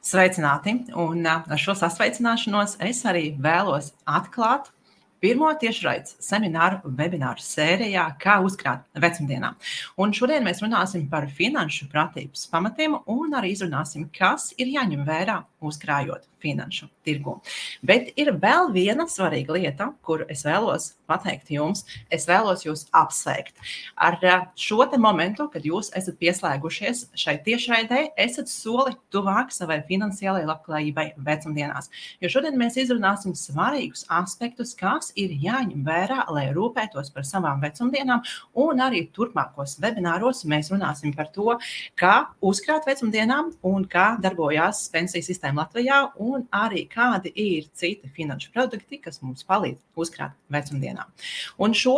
Sveicināti! Un ar šo sasveicināšanos es arī vēlos atklāt pirmo tiešraides semināru webināru sērijā, kā uzkrāt vecumdienām. Un šodien mēs runāsim par finanšu pratības pamatiem un arī izrunāsim, kas ir jāņem vērā uzkrājot finanšu tirgu. Bet ir vēl viena svarīga lieta, kuru es vēlos pateikt jums. Es vēlos jūs apsveikt ar šo te momentu, kad jūs esat pieslēgušies šai tiešraidē, esat soli tuvāk savai finansiālajai labklājībai vecumdienās. Jo šodien mēs izrunāsim svarīgus aspektus, kas ir jāņem vērā, lai rūpētos par savām vecumdienām, un arī turpmākos webināros mēs runāsim par to, kā uzkrāt vecumdienām un kā darbojās pensiju sistēma Latvijā, un arī kādi ir citi finanšu produkti, kas mums palīdz uzkrāt vecumdienām. Un šo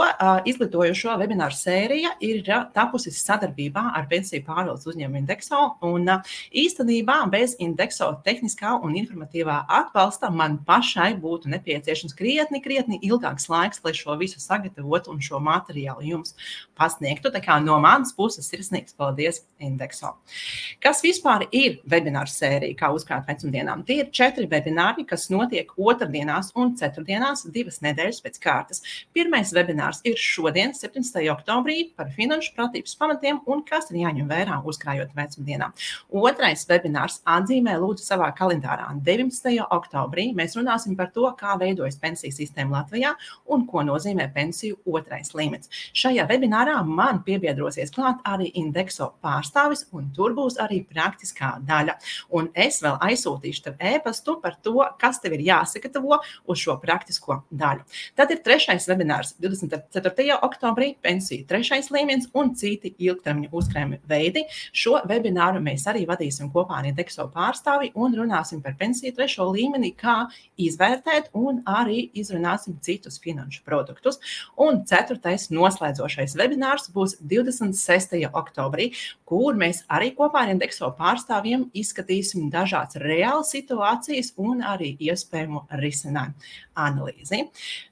izglītojošo webināru sērija ir tapusi sadarbībā ar pensiju pārvaldes uzņēmumu Indexo, un īstenībā bez Indexo tehniskā un informatīvā atbalsta man pašai būtu nepieciešams krietni ilgāks laiks, lai šo visu sagatavotu un šo materiālu jums pasniegtu. Tā kā no manas puses sirsnīgs paldies Indexo. Kas vispār ir webināru sērija, kā uzkrāt vecumdienām? Tie ir 4 webināri, kas notiek otrdienās un ceturtdienās 2 nedēļas pēc kārtas. Pirmais webinārs ir šodien, 17. oktobrī, par finanšu pratības pamatiem un kas ir jāņem vērā uzkrājot vecumdienām. Otrais webinārs atzīmē lūdzu savā kalendārā. 19. oktobrī mēs runāsim par to, kā veidojas pensiju sistēma Latvijā un ko nozīmē pensiju otrais līmenis. Šajā webinārā man piebiedrosies klāt arī Indexo pārstāvis, un tur būs arī praktiskā daļa. Un es vēl aizsūtīšu tev e-pastu par to, kas tev ir jāsagatavo uz šo praktisko daļu. Tad ir trešais webinārs 24. oktobrī, pensiju trešais līmenis un citi ilgtermiņa uzkrājuma veidi. Šo webināru mēs arī vadīsim kopā ar Indexo pārstāvi un runāsim par pensiju trešo līmeni, kā izvērtēt, un arī izrunāsim citus finanšu produktus. Un ceturtais noslēdzošais webinārs būs 26. oktobrī, kur mēs arī kopā ar Indexo pārstāvjiem izskatīsim dažādas reālas situācijas un arī iespējamu risinājumu analīzi.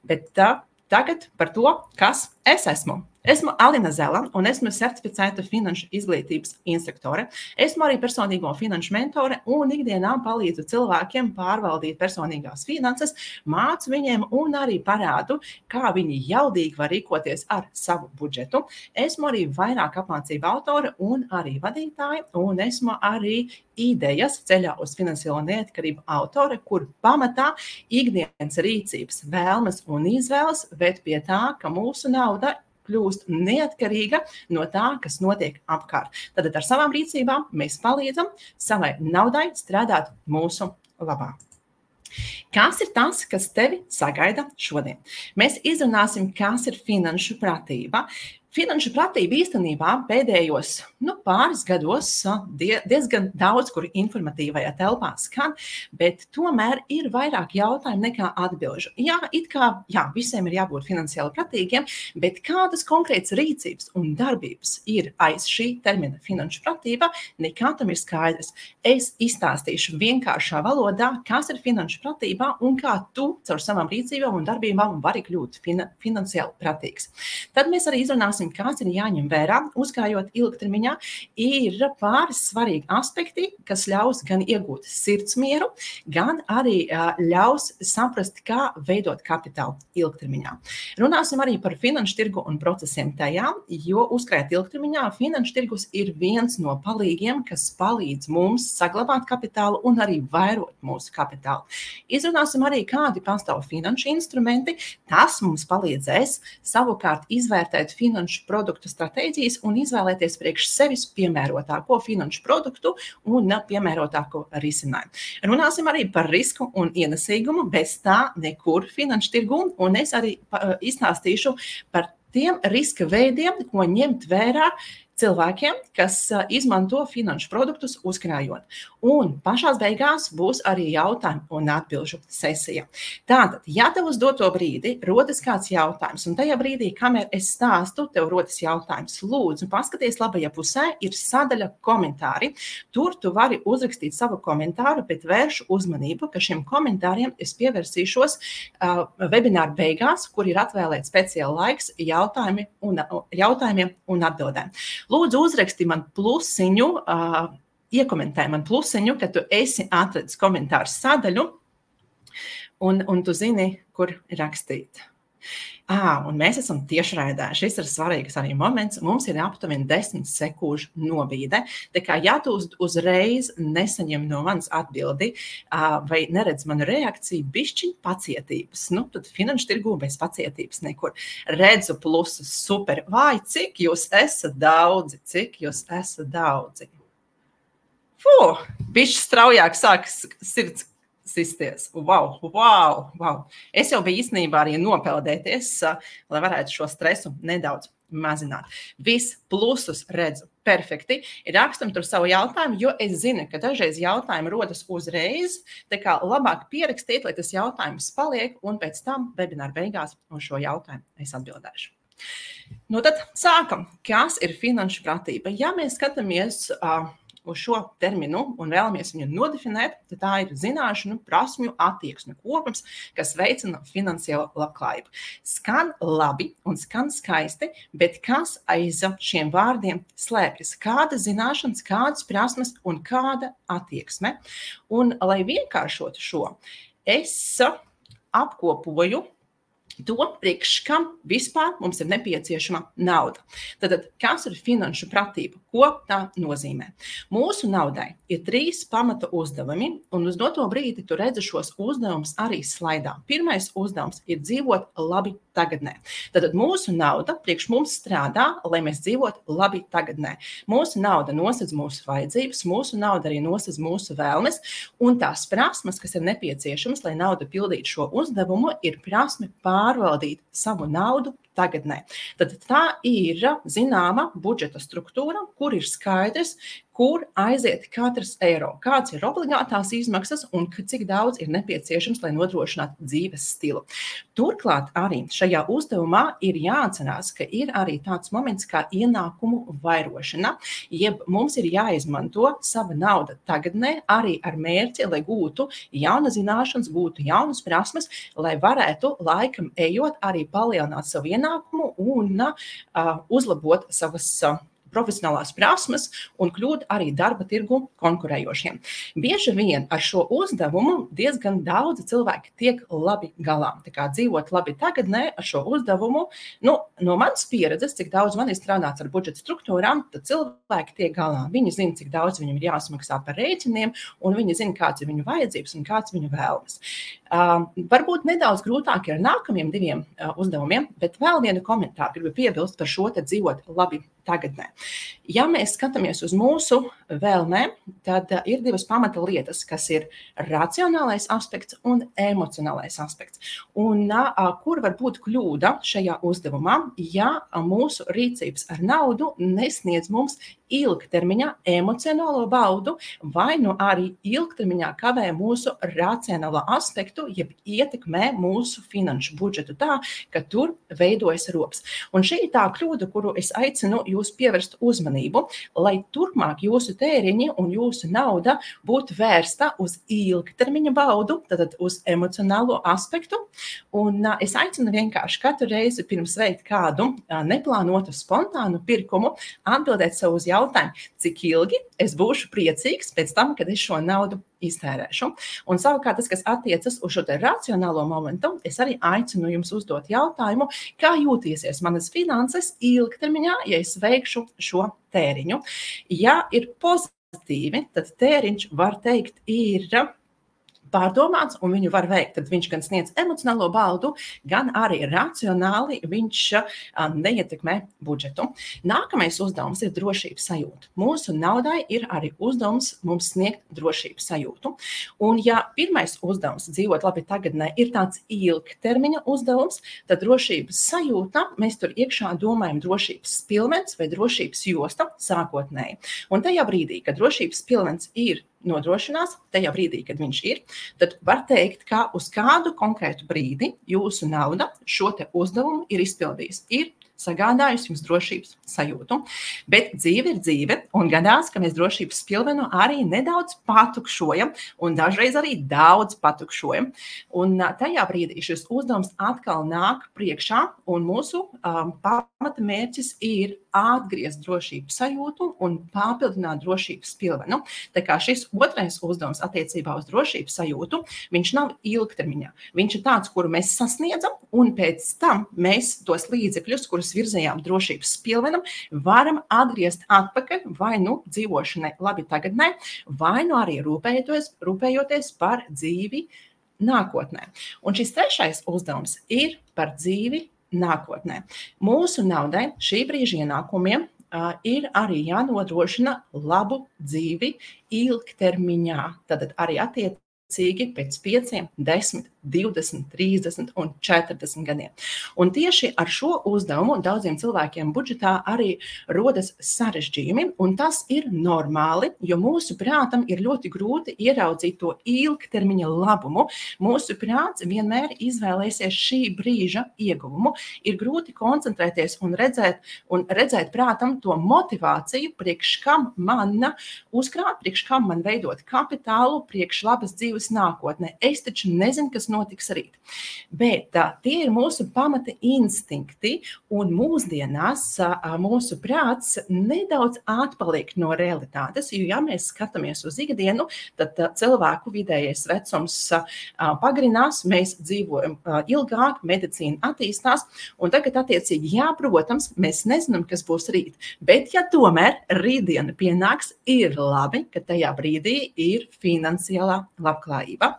Bet tagad par to, kas es esmu. Esmu Alina Zela un esmu certificēta finanšu izglītības instruktore. Esmu arī personīgo finanšu mentore un ikdienā palīdzu cilvēkiem pārvaldīt personīgās finanses, mācu viņiem un arī parādu, kā viņi jaudīgi var rīkoties ar savu budžetu. Esmu arī vairāk apmācību autore un arī vadītāja, un esmu arī idejas ceļā uz finansiālo neatkarību autore, kur pamatā ikdienas rīcības vēlmes un izvēles ved pie tā, ka mūsu nauda kļūst neatkarīga no tā, kas notiek apkārt. Tad ar savām rīcībām mēs palīdzam savai naudai strādāt mūsu labā. Kas ir tas, kas tevi sagaida šodien? Mēs izrunāsim, kas ir finanšu pratība. Finanšu pratība īstenībā pēdējos pāris gados diezgan daudz, kur informatīvajā telpā skan, bet tomēr ir vairāk jautājumu nekā atbilžu. Jā, visiem ir jābūt finansiāli pratīgiem, bet kādas konkrētas rīcības un darbības ir aiz šī termina finanšu pratība, nekā tam ir skaidrs. Es izstāstīšu vienkāršā valodā, kas ir finanšu pratībā un kā tu caur savām rīcībām un darbībām vari kļūt finansiāli pratīgs. Tad mēs arī izrunāsim, kāds ir jāņem vērā, uzkrājot ilgtermiņā, ir pāris svarīgi aspekti, kas ļaus gan iegūt sirdsmieru, gan arī ļaus saprast, kā veidot kapitālu ilgtermiņā. Runāsim arī par finanšu tirgu un procesiem tajā, jo uzkrājot ilgtermiņā, finanšu tirgus ir viens no palīgiem, kas palīdz mums saglabāt kapitālu un arī vairot mūsu kapitālu. Izrunāsim arī, kādi pastāv finanšu instrumenti, tas mums palīdzēs savukārt izvērtēt finanšu produktu stratēģijas un izvēlēties priekš sevis piemērotāko finanšu produktu un piemērotāko risinājumu. Runāsim arī par risku un ienesīgumu, bez tā nekur finanšu tirgu, un es arī izstāstīšu par tiem riska veidiem, ko ņemt vērā cilvēkiem, kas izmanto finanšu produktus uzkrājot. Un pašās beigās būs arī jautājumu un atbilžu sesija. Tātad, ja tev uz doto brīdi rodas kāds jautājums, un tajā brīdī, kamēr es stāstu, tev rodas jautājums, lūdzu, paskaties labajā pusē, ir sadaļa komentāri. Tur tu vari uzrakstīt savu komentāru, bet vēršu uzmanību, ka šiem komentāriem es pievērsīšos webināru beigās, kur ir atvēlēts speciāli laiks jautājumiem un atbildēm. Lūdzu, uzraksti man plusiņu iekomentē man plusiņu, ka tu esi atradis komentāru sadaļu, un tu zini, kur rakstīt. Un mēs esam tiešraidē. Šis ir svarīgs arī moments. Mums ir aptuveni 10 sekūžu nobīde. Tā kā, ja tu uzreiz nesaņem no manas atbildi vai neredz manu reakciju, bišķiņ pacietības. Tad finanšu tirgū bez pacietības nekur. Redzu plusus, super. Vai, cik jūs esat daudzi? Bišķi straujāk sākas sirds sisties. Wow. Es jau biju īstenībā arī nopeldēties, lai varētu šo stresu nedaudz mazināt. Viss plusus redzu perfekti. Rakstam tur savu jautājumu, jo es zinu, ka dažreiz jautājumi rodas uzreiz, tā kā labāk pierakstīt, lai tas jautājums paliek, un pēc tam webināra beigās uz šo jautājumu es atbildēšu. Tad sākam. Kas ir finanšu pratība? Ja mēs skatāmies uz šo terminu un vēlamies viņu nodefinēt, tad tā ir zināšanu, prasmju, attieksmju kopums, kas veicina finansiālo labklājību. Skan labi un skan skaisti, bet kas aiz šiem vārdiem slēpjas? Kāda zināšanas, kādas prasmes un kāda attieksme? Un, lai vienkāršotu šo, es apkopoju to, priekš kam vispār mums ir nepieciešama nauda. Tad, kas ir finanšu pratība? Ko tā nozīmē? Mūsu naudai ir 3 pamata uzdevumi, un uz doto brīdi tu redzi šos uzdevumus arī slaidā. Pirmais uzdevums ir dzīvot labi tagadnē. Tad mūsu nauda priekš mums strādā, lai mēs dzīvotu labi tagadnē. Mūsu nauda nosedz mūsu vajadzības, mūsu nauda arī nosedz mūsu vēlmes, un tās prasmes, kas ir nepieciešamas, lai nauda pildītu šo uzdevumu, ir prasme pārvaldīt savu naudu tagadnē. Tad tā ir zināma budžeta struktūra, kur ir skaidrs, kur aiziet katrs eiro, kāds ir obligātās izmaksas un cik daudz ir nepieciešams, lai nodrošinātu dzīves stilu. Turklāt arī šajā uzdevumā ir jāatcerās, ka ir arī tāds moments kā ienākumu vairošana, jeb mums ir jāizmanto sava nauda tagadnē arī ar mērķi, lai gūtu jaunas zināšanas, gūtu jaunas prasmes, lai varētu laikam ejot arī palielināt savu ienākumu un uzlabot savas profesionālās prasmes un kļūt arī darba tirgu konkurējošiem. Bieži vien ar šo uzdevumu diezgan daudzi cilvēki tiek labi galā. Tā kā dzīvot labi tagadnē ar šo uzdevumu, no manas pieredzes, cik daudz man ir strādāts ar budžeta struktūrām, tad cilvēki tiek galā. Viņi zina, cik daudz viņam ir jāsmaksā par rēķiniem, un viņi zina, kāds ir viņu vajadzības un kāds viņu vēlmes. Varbūt nedaudz grūtāk ir ar nākamiem 2 uzdevumiem, bet vēl vienu komentāru gribu piebilst par šo te dzīvot labi tagadnē. Ja mēs skatāmies uz mūsu vēlmēm, tad ir 2 pamata lietas, kas ir racionālais aspekts un emocionālais aspekts. Un kur var būt kļūda šajā uzdevumā, ja mūsu rīcības ar naudu nesniedz mums ilgtermiņā emocionālo baudu vai arī ilgtermiņā kavē mūsu racionālo aspektu, jeb ietekmē mūsu finanšu budžetu tā, ka tur veidojas rops. Un šī ir tā kļūda, kuru es aicinu jūs pievērst uzmanību, lai turpmāk jūsu tēriņi un jūsu nauda būtu vērsta uz ilgtermiņa baudu, tad uz emocionālo aspektu. Un es aicinu vienkārši katru reizi pirms veikt kādu neplānotu spontānu pirkumu atbildēt savu uz jautājumu, cik ilgi es būšu priecīgs pēc tam, kad es šo naudu iztērēšu. Un savukārt tas, kas attiecas uz šo te racionālo momentu, es arī aicinu jums uzdot jautājumu, kā jūtīsies manas finanses ilgtermiņā, ja es veikšu šo tēriņu. Ja ir pozitīvi, tad tēriņš, var teikt, ir pārdomāts un viņu var veikt. Tad viņš gan sniedz emocionālo baudu, gan arī racionāli viņš neietekmē budžetu. Nākamais uzdevums ir drošības sajūta. Mūsu naudai ir arī uzdevums mums sniegt drošības sajūtu. Un ja pirmais uzdevums dzīvot labi tagadnē ir tāds ilgtermiņa uzdevums, tad drošības sajūta, mēs tur iekšā domājam drošības pilvens vai drošības josta sākotnēji. Un tajā brīdī, kad drošības pilvens ir nodrošinās, tajā brīdī, kad viņš ir, tad var teikt, ka uz kādu konkrētu brīdi jūsu nauda šo te uzdevumu ir izpildījis, ir sagādājusi jums drošības sajūtu. Bet dzīve ir dzīve, un gadās, ka mēs drošības spilvenu arī nedaudz patukšojam, un dažreiz arī daudz patukšojam. Un tajā brīdī šis uzdevums atkal nāk priekšā, un mūsu pamata mērķis ir atgriezt drošības sajūtu un papildināt drošības spilvenu. Tā kā šis otrais uzdevums attiecībā uz drošības sajūtu, viņš nav ilgtermiņā. Viņš ir tāds, kuru mēs sasniedzam, un pēc tam mēs tos līdzekļus, kurus virzējām drošības spilvenam, varam atgriezt atpakaļ, vai nu dzīvošanai labi tagadnē, vai nu arī rūpējoties par dzīvi nākotnē. Un šis trešais uzdevums ir par dzīvi nākotnē. Mūsu naudai šī brīža ienākumiem ir arī jānodrošina labu dzīvi ilgtermiņā. Tad arī attiecīgi pēc 5, 10, 20, 30 un 40 gadiem. Un tieši ar šo uzdevumu daudziem cilvēkiem budžetā arī rodas sarežģījumi, un tas ir normāli, jo mūsu prātam ir ļoti grūti ieraudzīt to ilgtermiņa labumu. Mūsu prāts vienmēr izvēlēsies šī brīža ieguvumu. Ir grūti koncentrēties un redzēt prātam to motivāciju, priekš kam man uzkrāt, priekš kam man veidot kapitālu, priekš labas dzīves nākotnē. Es taču nezinu, kas notiks rīt. Bet tie ir mūsu pamata instinkti, un mūsdienās mūsu prāts nedaudz atpaliek no realitātes, jo, ja mēs skatāmies uz ikdienu, tad cilvēku vidējais vecums pagarinās, mēs dzīvojam ilgāk, medicīna attīstās, un tagad attiecīgi, jā, protams, mēs nezinām, kas būs rīt, bet ja tomēr rītdiena pienāks, ir labi, ka tajā brīdī ir finansiālā labklājība.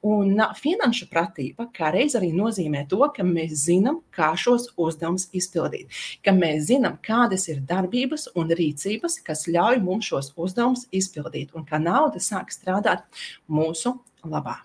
Un finanšu pratība kā reiz arī nozīmē to, ka mēs zinām, kā šos uzdevumus izpildīt, ka mēs zinām, kādas ir darbības un rīcības, kas ļauj mums šos uzdevumus izpildīt, un kā nauda sāk strādāt mūsu labā.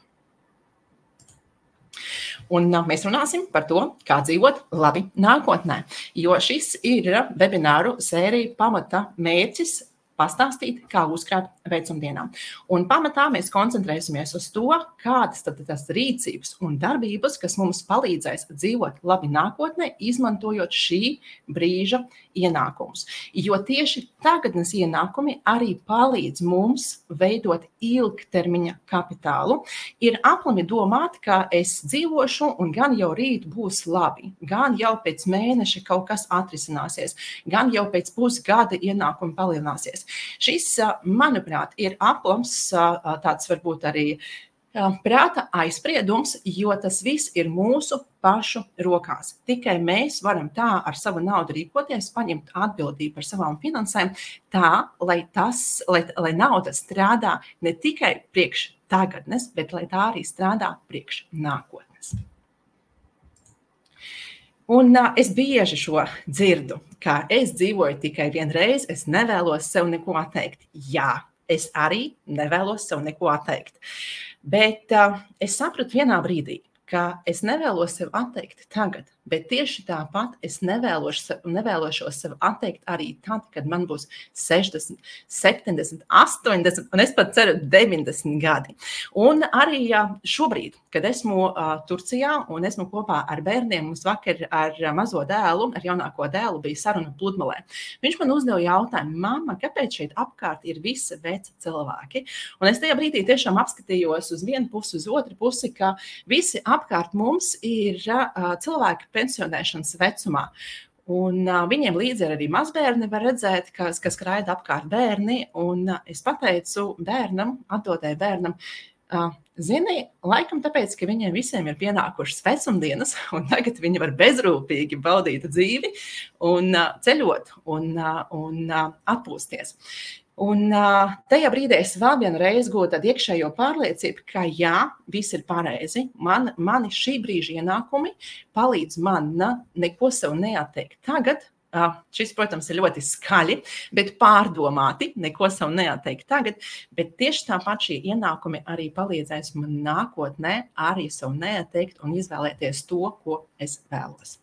Un mēs runāsim par to, kā dzīvot labi nākotnē, jo šis ir webināru sērija pamata mērķis pastāstīt, kā uzkrāt vecumdienām. Un pamatā mēs koncentrēsimies uz to, kādas tad tas rīcības un darbības, kas mums palīdzēs dzīvot labi nākotnē, izmantojot šī brīža ienākumus. Jo tieši tagadnes ienākumi arī palīdz mums veidot ilgtermiņa kapitālu. Ir aplami domāt, ka es dzīvošu un gan jau rīt būs labi, gan jau pēc mēneša kaut kas atrisināsies, gan jau pēc pusgada ienākumi palielināsies. Šis, manuprāt, ir aplams, tāds varbūt arī prāta aizspriedums, jo tas viss ir mūsu pašu rokās. Tikai mēs varam tā ar savu naudu rīkoties, paņemt atbildību par savām finansēm, tā, lai nauda strādā ne tikai priekš tagadnes, bet lai tā arī strādā priekš nākotnes. Un es bieži šo dzirdu, ka es dzīvoju tikai vienreiz, es nevēlos sev neko atteikt. Jā, es arī nevēlos sev neko atteikt. Bet es sapratu vienā brīdī, ka es nevēlos sev atteikt tagad, bet tieši tāpat es nevēlošos sev atteikt arī tad, kad man būs 60, 70, 80, un es pat ceru 90 gadi. Un arī šobrīd, kad esmu Turcijā un esmu kopā ar bērniem, mums vakar ar mazo dēlu, ar jaunāko dēlu bija saruna pludmalē. Viņš man uzdeva jautājumu, mamma, kāpēc šeit apkārt ir visi veci cilvēki? Un es tajā brīdī tiešām apskatījos uz vienu pusi, uz otru pusi, ka visi apkārt mums ir cilvēki pensionēšanas vecumā. Un viņiem līdzi arī mazbērni var redzēt, kas skraida apkārt bērni. Un es pateicu bērnam, atdotēju bērnam, zini, laikam tāpēc, ka viņiem visiem ir pienākušas vecumdienas, un tagad viņi var bezrūpīgi baudīt dzīvi un ceļot un atpūsties. Un tajā brīdī es vēl vienu reizi gūtu tādu iekšējo pārliecību, ka jā, viss ir pareizi. Mani šī brīža ienākumi palīdz man neko sev neatteikt tagad. Šis, protams, ir ļoti skaļi, bet pārdomāti, neko sev neatteikt tagad, bet tieši tāpat šie ienākumi arī palīdzēs man nākotnē arī sev neatteikt un izvēlēties to, ko es vēlos.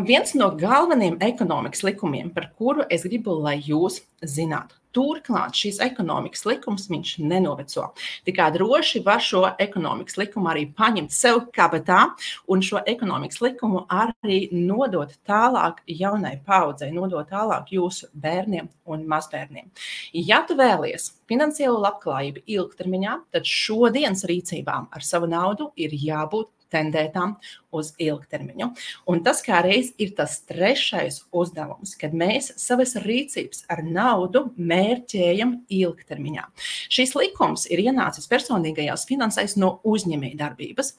Viens no galvenajiem ekonomikas likumiem, par kuru es gribu, lai jūs zinātu. turklāt šīs ekonomikas likums viņš nenoveco. Tikai droši var šo ekonomikas likumu arī paņemt sev kabatā un šo ekonomikas likumu arī nodot tālāk jaunai paudzei, nodot tālāk jūsu bērniem un mazbērniem. Ja tu vēlies finansiālo labklājību ilgtermiņā, tad šodienas rīcībām ar savu naudu ir jābūt tendētām uz ilgtermiņu. Un tas kā reiz ir tas trešais uzdevums, kad mēs savas rīcības ar naudu mērķējam ilgtermiņā. Šis likums ir ienācis personīgajās finansēs no uzņēmējdarbības,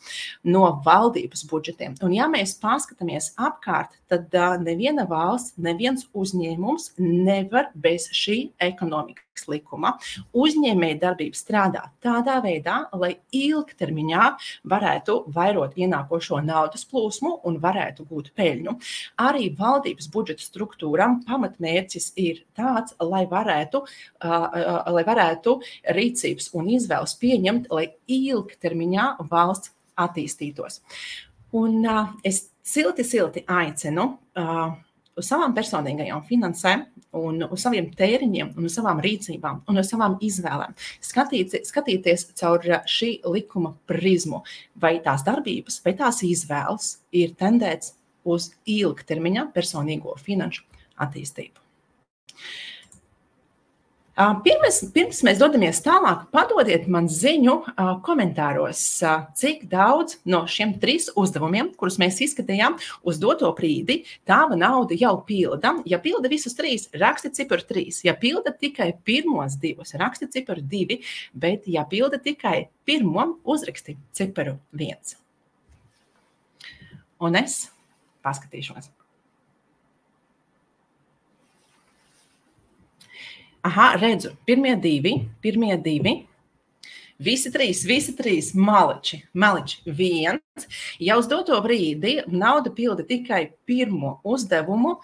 no valdības budžetiem. Un ja mēs paskatāmies apkārt, tad neviena valsts, neviens uzņēmums nevar bez šī ekonomikas likuma. Uzņēmējdarbība strādā tādā veidā, lai ilgtermiņā varētu vairot ienākošo naudas plūsmu un varētu gūt peļņu. Arī valdības budžeta struktūram pamatmērķis ir tāds, lai varētu rīcības un izvēles pieņemt, lai ilgtermiņā valsts attīstītos. Un es silti aicinu uz savām personīgajām finansēm un uz saviem tēriņiem un uz savām rīcībām un uz savām izvēlēm. Skatīties caur šī likuma prizmu, vai tās darbības, vai tās izvēles ir tendēts uz ilgtermiņa personīgo finanšu attīstību. Pirms mēs dodamies tālāk, padodiet man ziņu komentāros, cik daudz no šiem 3 uzdevumiem, kurus mēs izskatījām uz doto brīdi, tava nauda jau pilda. Ja pilda visus 3, raksti ciparu 3. Ja pilda tikai pirmos 2, raksti ciparu 2, bet ja pilda tikai pirmo, uzraksti ciparu 1. Un es paskatīšos. Aha, redzu, pirmie divi, visi trīs, maliči, 1. Ja uz doto brīdi nauda pilda tikai pirmo uzdevumu,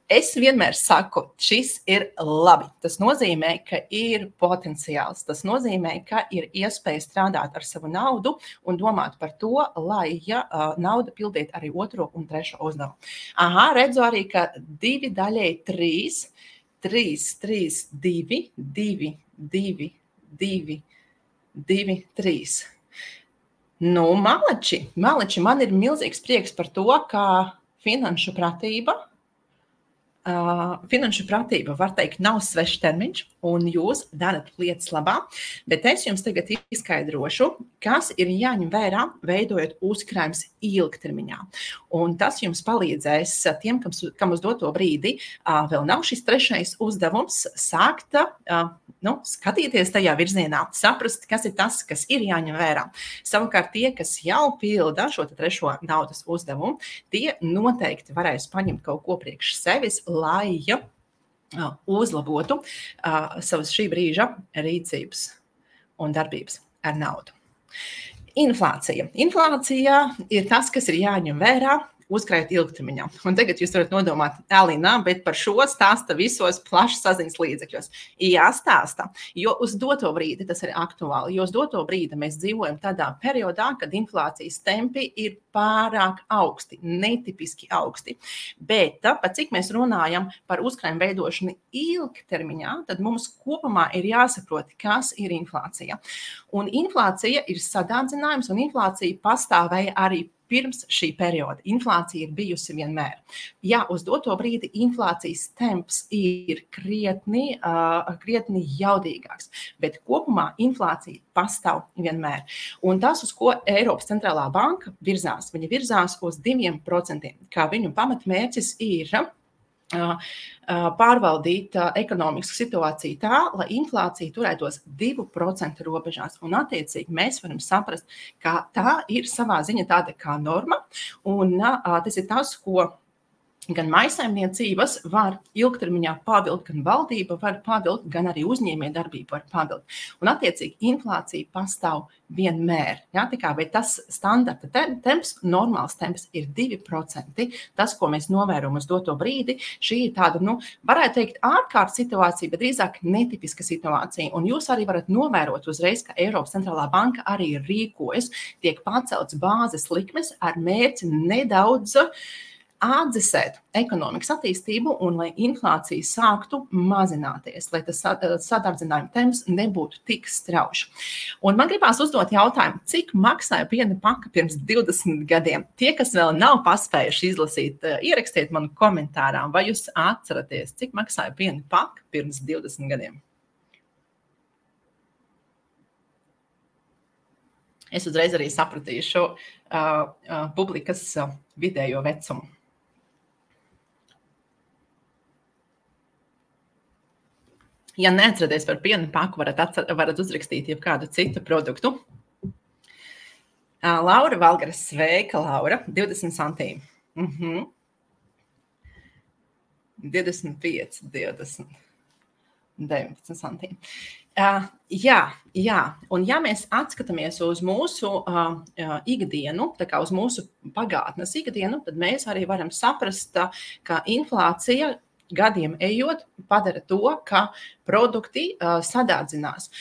es vienmēr saku, šis ir labi. Tas nozīmē, ka ir potenciāls, tas nozīmē, ka ir iespēja strādāt ar savu naudu un domāt par to, lai nauda pildītu arī 2. un 3. uzdevumu. Aha, redzu arī, ka 2 daļai 3, 3, 2, 2, 2, 2, 2, 3. Nu, maliči, man ir milzīgs prieks par to, ka finanšu pratība, var teikt, nav svešs termiņš, un jūs darat lietas labā, bet es jums tagad izskaidrošu, kas ir jāņem vērā, veidojot uzkrājumus ilgtermiņā. Un tas jums palīdzēs tiem, kam uz doto brīdi vēl nav šis 3. uzdevums, sākt skatīties tajā virzienā, saprast, kas ir tas, kas ir jāņem vērā. Savukārt tie, kas jau pilda šo 3. naudas uzdevumu, tie noteikti varēs paņemt kaut ko priekš sevis, lai uzlabotu savas šī brīža rīcības un darbības ar naudu. Inflācija. Inflācija ir tas, kas ir jāņem vērā, uzkrājot ilgtermiņā. Un tagad jūs varat nodomāt, Alina, bet par šo stāsta visos plašsaziņas līdzekļos. Jā, stāsta, jo uz doto brīdi tas ir aktuāli, jo uz doto brīdi mēs dzīvojam tādā periodā, kad inflācijas tempi ir pārāk augsti, netipiski augsti. Bet, pat cik mēs runājam par uzkrājumu veidošanu ilgtermiņā, tad mums kopumā ir jāsaprot, kas ir inflācija. Un inflācija ir sadārdzinājums, un inflācija pastāvēja arī pirms šī perioda. Inflācija ir bijusi vienmēr. Jā, uz doto brīdi inflācijas temps ir krietni jaudīgāks, bet kopumā inflācija pastāv vienmēr. Un tas, uz ko Eiropas centrālā banka virzās, viņa virzās uz 2%, kā viņu pamatmērķis ir pārvaldīt ekonomisku situāciju tā, lai inflācija turētos 2% robežās. Un attiecīgi mēs varam saprast, ka tā ir savā ziņa tāda kā norma, un tas ir tas, ko gan mājsaimniecības var ilgtermiņā pavilkt, gan valdība var pavilkt, gan arī uzņēmējdarbība var pavilkt. Un attiecīgi inflācija pastāv vienmēr. Ja? Bet tas standarta temps, normāls temps ir 2%. Tas, ko mēs novērojam uz doto brīdi, šī ir tāda, varētu teikt, ārkārtas situācija, bet drīzāk netipiska situācija. Un jūs arī varat novērot uzreiz, ka Eiropas centrālā banka arī rīkojas, tiek pacelts bāzes likmes ar mērķi nedaudz atdzesēt ekonomikas attīstību un lai inflācija sāktu mazināties, lai tas sadardzinājuma temps nebūtu tik strauši. Un man gribās uzdot jautājumu, cik maksāja piena paka pirms 20 gadiem? Tie, kas vēl nav paspējuši izlasīt, ierakstiet manu komentārā, vai jūs atceraties, cik maksāja piena paka pirms 20 gadiem? Es uzreiz arī sapratīšu publikas vidējo vecumu. Ja neatceraties par piena paku, varat uzrakstīt jau kādu citu produktu. Laura Valgara, sveika, Laura, 20 centīmi. 25, 20, 19 centīmi. Jā, un ja mēs atskatāmies uz mūsu ikdienu, tā kā uz mūsu pagātnes ikdienu, tad mēs arī varam saprast, ka inflācija gadiem ejot padara to, ka produkti sadārdzinās.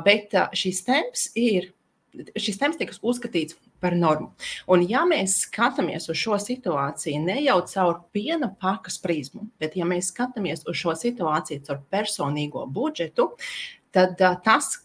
Bet šis temps tiek uzskatīts par normu. Un ja mēs skatāmies uz šo situāciju ne jau caur piena pakas prizmu, bet ja mēs skatāmies uz šo situāciju caur personīgo budžetu, tad tas,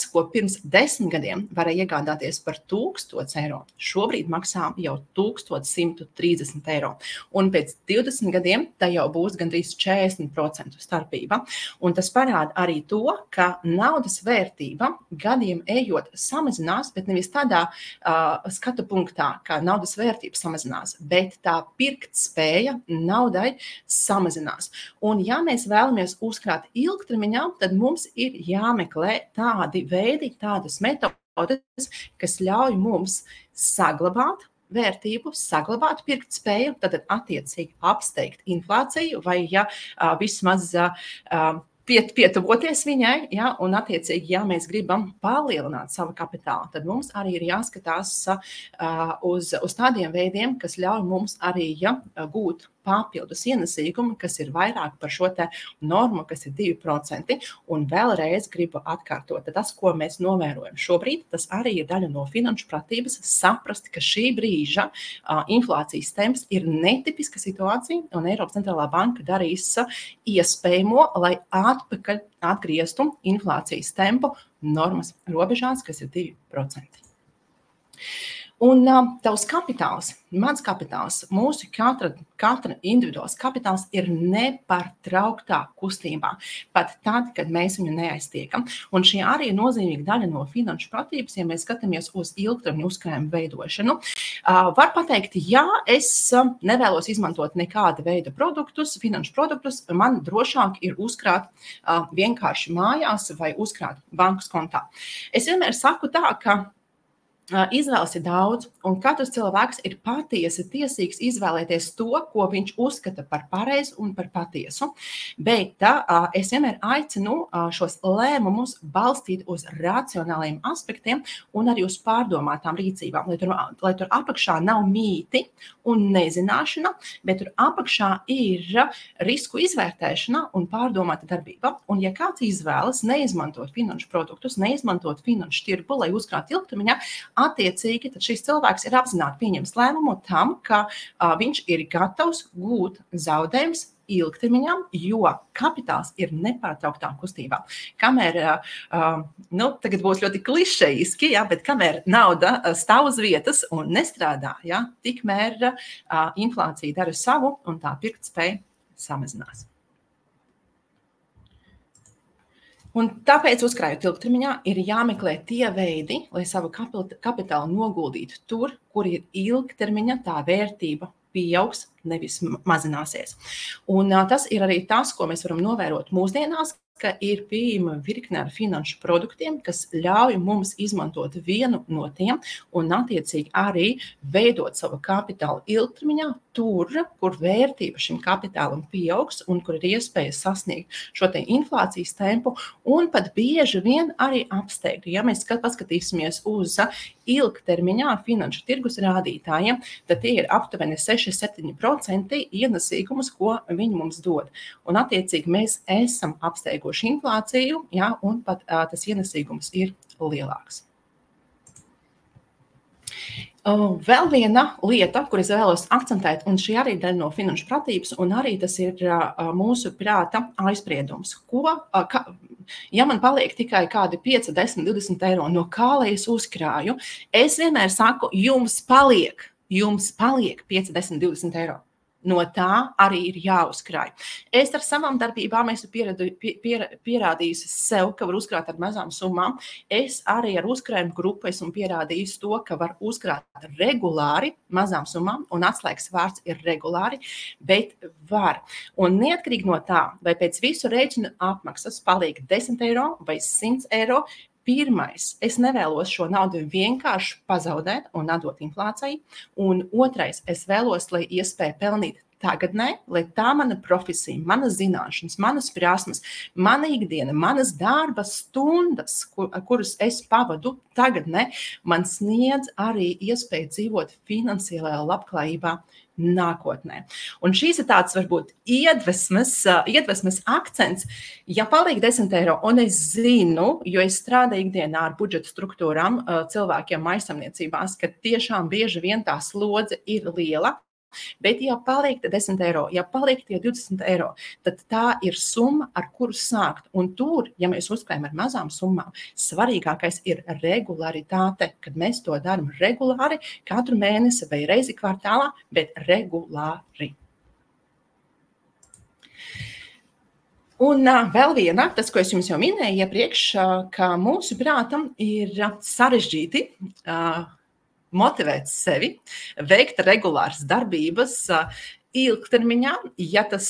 ko pirms 10 gadiem varēja iegādāties par 1000 eiro, šobrīd maksā jau 1130 eiro. Un pēc 20 gadiem tā jau būs gandrīz 40% starpība. Un tas parāda arī to, ka naudas vērtība gadiem ejot samazinās, bet nevis tādā skatu punktā, ka naudas vērtība samazinās, bet tā pirkt spēja naudai samazinās. Un ja mēs vēlamies uzkrāt ilgtermiņā, tad mums ir jāmeklē tādi veidi, tādas metodes, kas ļauj mums saglabāt vērtību, saglabāt pirkt spēju, tad attiecīgi apsteigt inflāciju vai vismaz pietuvoties viņai, un attiecīgi, ja mēs gribam palielināt savu kapitālu, tad mums arī ir jāskatās uz tādiem veidiem, kas ļauj mums arī gūt papildus ienesīgumu, kas ir vairāk par šo te normu, kas ir 2%. Un vēlreiz gribu atkārtot, tas, ko mēs novērojam šobrīd, tas arī ir daļa no finanšu pratības, saprast, ka šī brīža inflācijas temps ir netipiska situācija, un Eiropas centrālā banka darīs iespējamo, lai atpakaļ atgrieztu inflācijas tempu normas robežās, kas ir 2%. Un tavs kapitāls, mans kapitāls, mūsu katra individuāls kapitāls ir nepārtrauktā kustībā, pat tad, kad mēs viņu neaiztiekam. Un šī arī ir nozīmīga daļa no finanšu pratības, ja mēs skatāmies uz ilgtermiņu uzkrājumu veidošanu. Var pateikt, ja es nevēlos izmantot nekāda veida produktus, finanšu produktus, man drošāk ir uzkrāt vienkārši mājās vai uzkrāt bankas kontā. Es vienmēr saku tā, ka izvēles ir daudz, un katrs cilvēks ir patiesi tiesīgs izvēlēties to, ko viņš uzskata par pareizu un par patiesu. Bet es vienmēr aicinu šos lēmumus balstīt uz racionāliem aspektiem un arī uz pārdomātām rīcībām, lai tur apakšā nav mīti un nezināšana, bet tur apakšā ir risku izvērtēšana un pārdomāta darbība. Un ja kāds izvēlas neizmantot finanšu produktus, neizmantot finanšu tirgu, lai uzkrātu ilgtermiņā, attiecīgi, tad šis cilvēks ir apzināti pieņems lēmumu tam, ka viņš ir gatavs gūt zaudējums ilgtermiņā, jo kapitāls ir nepārtrauktā kustībā. Kamēr, tagad būs ļoti klišejiski, bet kamēr nauda stāv uz vietas un nestrādā, tikmēr inflācija dara savu un tā pirktspēja samazinās. Un tāpēc, uzkrājot ilgtermiņā, ir jāmeklē tie veidi, lai savu kapitālu noguldītu tur, kur ir ilgtermiņa tā vērtība pieaugs, nevis mazināsies. Un tas ir arī tas, ko mēs varam novērot mūsdienās, ka ir pieejama virkne ar finanšu produktiem, kas ļauj mums izmantot vienu no tiem un attiecīgi arī veidot savu kapitālu ilgtermiņā tur, kur vērtība šim kapitālam pieaugs un kur ir iespēja sasniegt šo te inflācijas tempu un pat bieži vien arī apsteigt. Ja mēs paskatīsimies uz ilgtermiņā finanšu tirgus rādītājiem, tad tie ir aptuveni 6-7% ienesīgumus, ko viņi mums dod. Un attiecīgi mēs esam apsteiguši inflāciju, un pat tas ienesīgums ir lielāks. Vēl viena lieta, kur es vēlos akcentēt, un šī arī daļa no finanšu pratības, un arī tas ir mūsu prāta aizspriedums. Ja man paliek tikai kādi 5, 10, 20 eiro, no kā lai es uzkrāju, es vienmēr saku, jums paliek 5, 10, 20 eiro. No tā arī ir jāuzkrāj. Es ar savām darbībām esmu pierādījusi sev, ka var uzkrāt ar mazām summām. Es arī ar uzkrājumu grupu esmu pierādījusi to, ka var uzkrāt regulāri mazām summām, un atslēgas vārds ir regulāri, bet var. Un neatkarīgi no tā, vai pēc visu rēķinu apmaksas paliek 10 eiro vai 100 eiro, pirmais, es nevēlos šo naudu vienkārši pazaudēt un atdot inflācijai, un otrais, es vēlos, lai iespēja pelnīt tagadnē, lai tā mana profesija, manas zināšanas, manas prasmes, mana ikdiena, manas darba stundas, kuras es pavadu tagadnē, man sniedz arī iespēju dzīvot finansiālajā labklājībā nākotnē. Un šīs ir tāds varbūt iedvesmas akcents. Ja paliek 10 eiro, un es zinu, jo es strādāju ikdienā ar budžeta struktūrām cilvēkiem maisaimniecībās, ka tiešām bieži vien tā slodze ir liela, bet ja paliek 10 eiro, ja paliek tie 20 eiro, tad tā ir summa, ar kuru sākt. Un tur, ja mēs uzkrājam ar mazām summām, svarīgākais ir regularitāte, kad mēs to darām regulāri, katru mēnesi vai reizi kvartālā, bet regulāri. Un vēl viena, tas, ko es jums jau minēju iepriekš, ka mūsu prātam ir sarežģīti motivēt sevi, veikt regulāras darbības ilgtermiņā, ja tas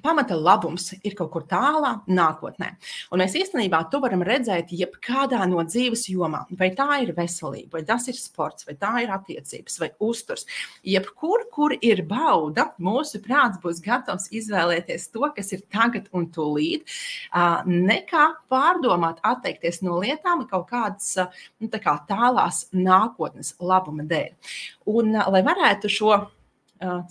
pamata labums ir kaut kur tālā nākotnē. Un mēs īstenībā to varam redzēt jebkādā no dzīves jomām. Vai tā ir veselība, vai tas ir sports, vai tā ir attiecības, vai uzturs. Jebkur, kur ir bauda, mūsu prāts būs gatavs izvēlēties to, kas ir tagad un tūlīt, nekā pārdomāt, atteikties no lietām kaut kādas tālās nākotnes labuma dēļ. Un, lai varētu šo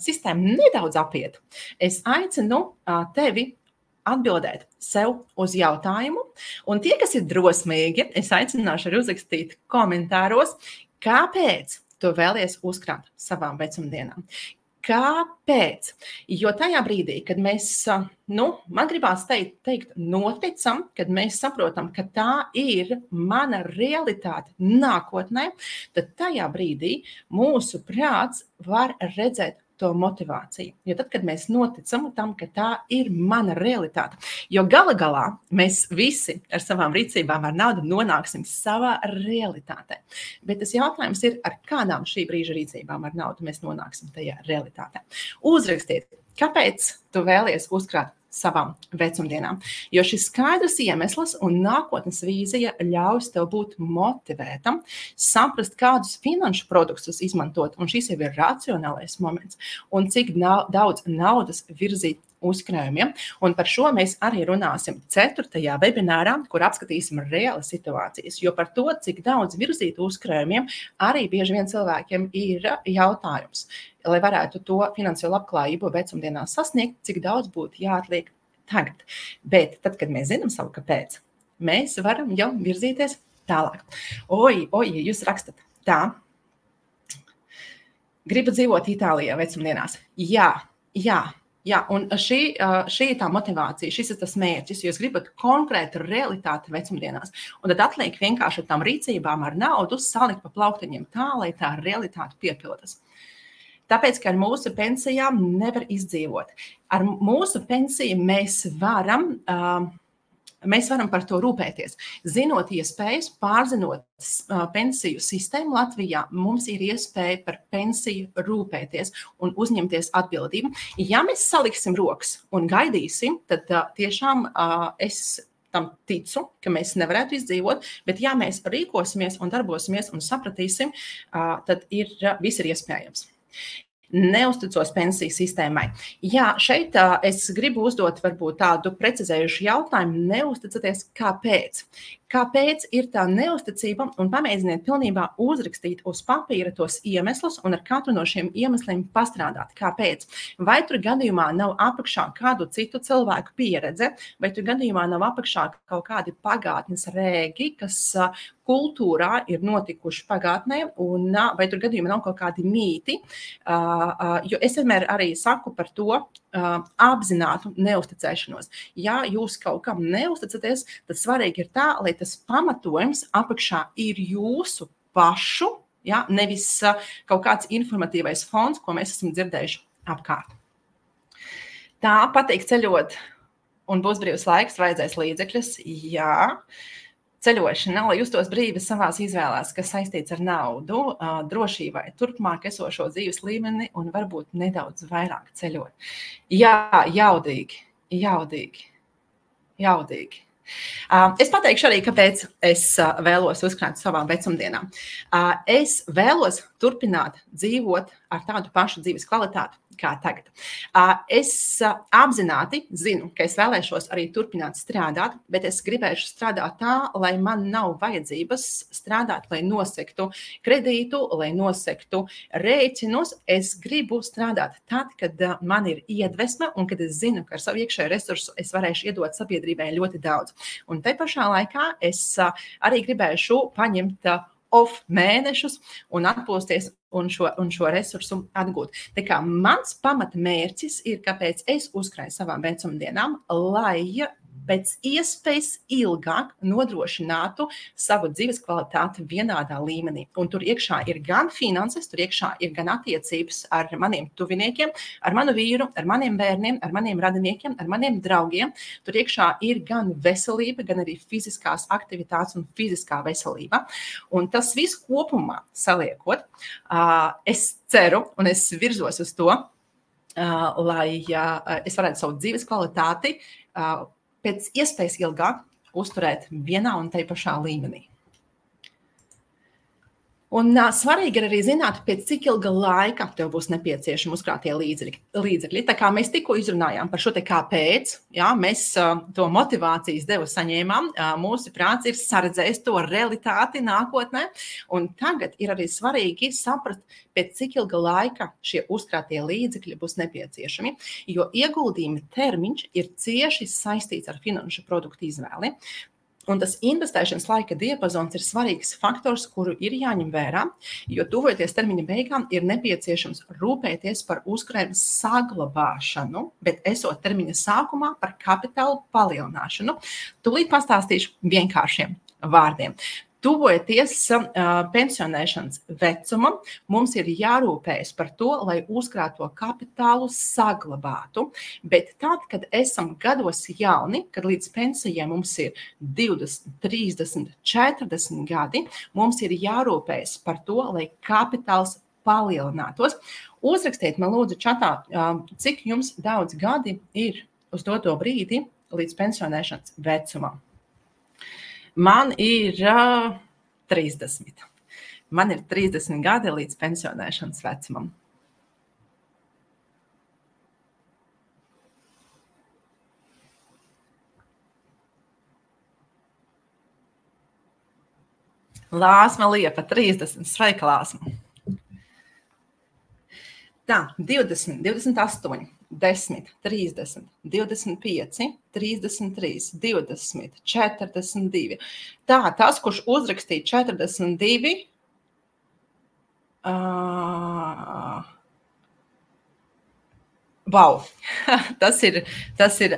sistēmu nedaudz apiet, es aicinu tevi atbildēt sev uz jautājumu. Un tie, kas ir drosmīgi, es aicināšu arī uzrakstīt komentāros, kāpēc tu vēlies uzkrāt savām vecumdienām. Kāpēc? Jo tajā brīdī, kad mēs, man gribās teikt, noticam, kad mēs saprotam, ka tā ir mana realitāte nākotnē, tad tajā brīdī mūsu prāts var redzēt to motivāciju. Jo tad, kad mēs noticam tam, ka tā ir mana realitāte, jo galā mēs visi ar savām rīcībām ar naudu nonāksim savā realitātē. Bet tas jautājums ir, ar kādām šī brīža rīcībām ar naudu mēs nonāksim tajā realitātē. Uzrakstiet, kāpēc tu vēlies uzkrāt savām vecumdienām. Jo šis skaidrs iemesls un nākotnes vīzija ļaus tev būt motivētam, saprast, kādus finanšu produktus izmantot, un šis jau ir racionālais moments, un cik daudz naudas virzīt uzkrājumiem. Un par šo mēs arī runāsim 4. webinārā, kur apskatīsim reālas situācijas. Jo par to, cik daudz virzīt uzkrājumiem, arī bieži vien cilvēkiem ir jautājums. Lai varētu to finansiālo labklājību vecumdienās sasniegt, cik daudz būtu jāatliek tagad. Bet tad, kad mēs zinām savu kāpēc, mēs varam jau virzīties tālāk. Oi, jūs rakstat tā. Gribu dzīvot Itālijā vecumdienās. Jā, un šī ir tā motivācija, šis ir tas mērķis, jo jūs gribat konkrētu realitāti vecumdienās. Un tad atliek vienkārši ar tām rīcībām ar naudu salikt pa plauktiņiem tā, lai tā realitāte piepildas. Tāpēc, ka ar mūsu pensijām nevar izdzīvot. Ar mūsu pensiju mēs varam par to rūpēties. Zinot iespējas, pārzinot pensiju sistēmu Latvijā, mums ir iespēja par pensiju rūpēties un uzņemties atbildību. Ja mēs saliksim rokas un gaidīsim, tad tiešām es tam ticu, ka mēs nevarētu izdzīvot, bet ja mēs rīkosimies un darbosimies un sapratīsim, tad viss ir iespējams. Neusticos pensiju sistēmai. Jā, šeit es gribu uzdot varbūt tādu precizējušu jautājumu. Neusticaties, kāpēc? Kāpēc ir tā neusticība, un pamēģiniet pilnībā uzrakstīt uz papīra tos iemeslus un ar katru no šiem iemesliem pastrādāt. Kāpēc? Vai tur gadījumā nav apakšā kādu citu cilvēku pieredze, vai tur gadījumā nav apakšā kaut kādi pagātnes rēgi, kas kultūrā ir notikuši pagātnē, un vai tur gadījumā nav kaut kādi mīti, jo es vienmēr arī saku par to apzinātu neusticēšanos. Ja jūs kaut kam neusticaties, tad svarīgi ir tā, lai tas pamatojums apakšā ir jūsu pašu, ja, nevis kaut kāds informatīvais fons, ko mēs esam dzirdējuši apkārt. Tā patīk ceļot un būs brīvs laiks, vajadzēs līdzekļus, jā. Ceļošana, lai justos brīvi savās izvēlēs, kas saistīts ar naudu, drošībai, turpmāk esošo dzīves līmeni un varbūt nedaudz vairāk ceļot. Jā, jaudīgi. Es pateikšu arī, kāpēc es vēlos uzkrāt savām vecumdienām. Es vēlos turpināt dzīvot ar tādu pašu dzīves kvalitāti kā tagad. Es apzināti zinu, ka es vēlēšos arī turpināt strādāt, bet es gribēšu strādāt tā, lai man nav vajadzības strādāt, lai nosektu kredītu, lai nosektu rēķinus. Es gribu strādāt tad, kad man ir iedvesme un kad es zinu, ka ar savu iekšējo resursu es varēšu iedot sabiedrībai ļoti daudz. Un te pašā laikā es arī gribēšu paņemt off mēnešus un atpūsties un šo resursu atgūt. Tā kā mans pamata mērķis ir, kāpēc es uzkrāju savām vecumdienām, lai pēc iespējas ilgāk nodrošinātu savu dzīves kvalitāti vienādā līmenī. Un tur iekšā ir gan finanses, tur iekšā ir gan attiecības ar maniem tuviniekiem, ar manu vīru, ar maniem bērniem, ar maniem radiniekiem, ar maniem draugiem. Tur iekšā ir gan veselība, gan arī fiziskās aktivitātes un fiziskā veselība. Un tas viss kopumā saliekot, es ceru un es virzos uz to, lai es varētu savu dzīves kvalitāti pēc iespējas ilgāk uzturēt vienā un tai pašā līmenī. Un svarīgi ir arī zināt, pēc cik ilga laika tev būs nepieciešami uzkrātie līdzekļi. Tā kā mēs tikko izrunājām par šo te kāpēc, jā, mēs to motivācijas devu saņēmām, mūsu prāts ir saredzējis to realitāti nākotnē, un tagad ir arī svarīgi saprast, pēc cik ilga laika šie uzkrātie līdzekļi būs nepieciešami, jo ieguldījuma termiņš ir cieši saistīts ar finanšu produktu izvēli. Un tas investēšanas laika diapazons ir svarīgs faktors, kuru ir jāņem vērā, jo tuvojoties termiņa beigām ir nepieciešams rūpēties par uzkrājumu saglabāšanu, bet esot termiņa sākumā par kapitālu palielināšanu. Tūlīt pastāstīšu vienkāršiem vārdiem. Tuvojoties pensionēšanas vecumam, mums ir jārūpējas par to, lai uzkrāto kapitālu saglabātu, bet tad, kad esam gados jauni, kad līdz pensijai mums ir 20, 30, 40 gadi, mums ir jārūpējas par to, lai kapitāls palielinātos. Uzrakstiet man lūdzu čatā, cik jums daudz gadi ir uz doto brīdi līdz pensionēšanas vecumam. Man ir 30. Man ir 30 gadi līdz pensionēšanas vecumam. Lāsma Liepa, 30. Sveika, Lāsma. Tā, 20, 28. 10, 30, 25, 33, 20, 42. Tā, tas, kurš uzrakstīja 42, wow, tas ir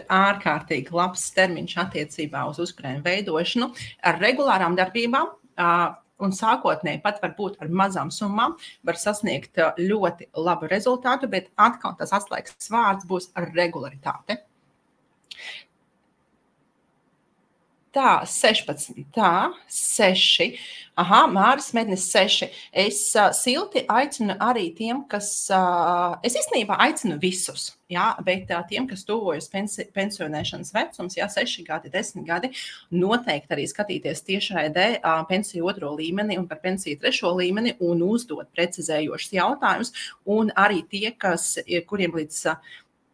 ārkārtīgi labs termiņš attiecībā uz uzkrājumu veidošanu ar regulārām darbībām. Un sākotnēji pat varbūt ar mazām summām var sasniegt ļoti labu rezultātu, bet atkal tas atslēgas vārds būs regularitāte. Tā, 16, tā, 6. Aha, Māris Mednis 6. Es silti aicinu arī tiem, kas, es īstenībā aicinu visus, jā, bet tiem, kas tuvojas pensionēšanas vecums, jā, 6 gadi, 10 gadi, noteikti arī skatīties tiešraidē pensiju 2. līmeni un par pensiju 3. līmeni un uzdot precizējošus jautājumus, un arī tie, kuriem līdz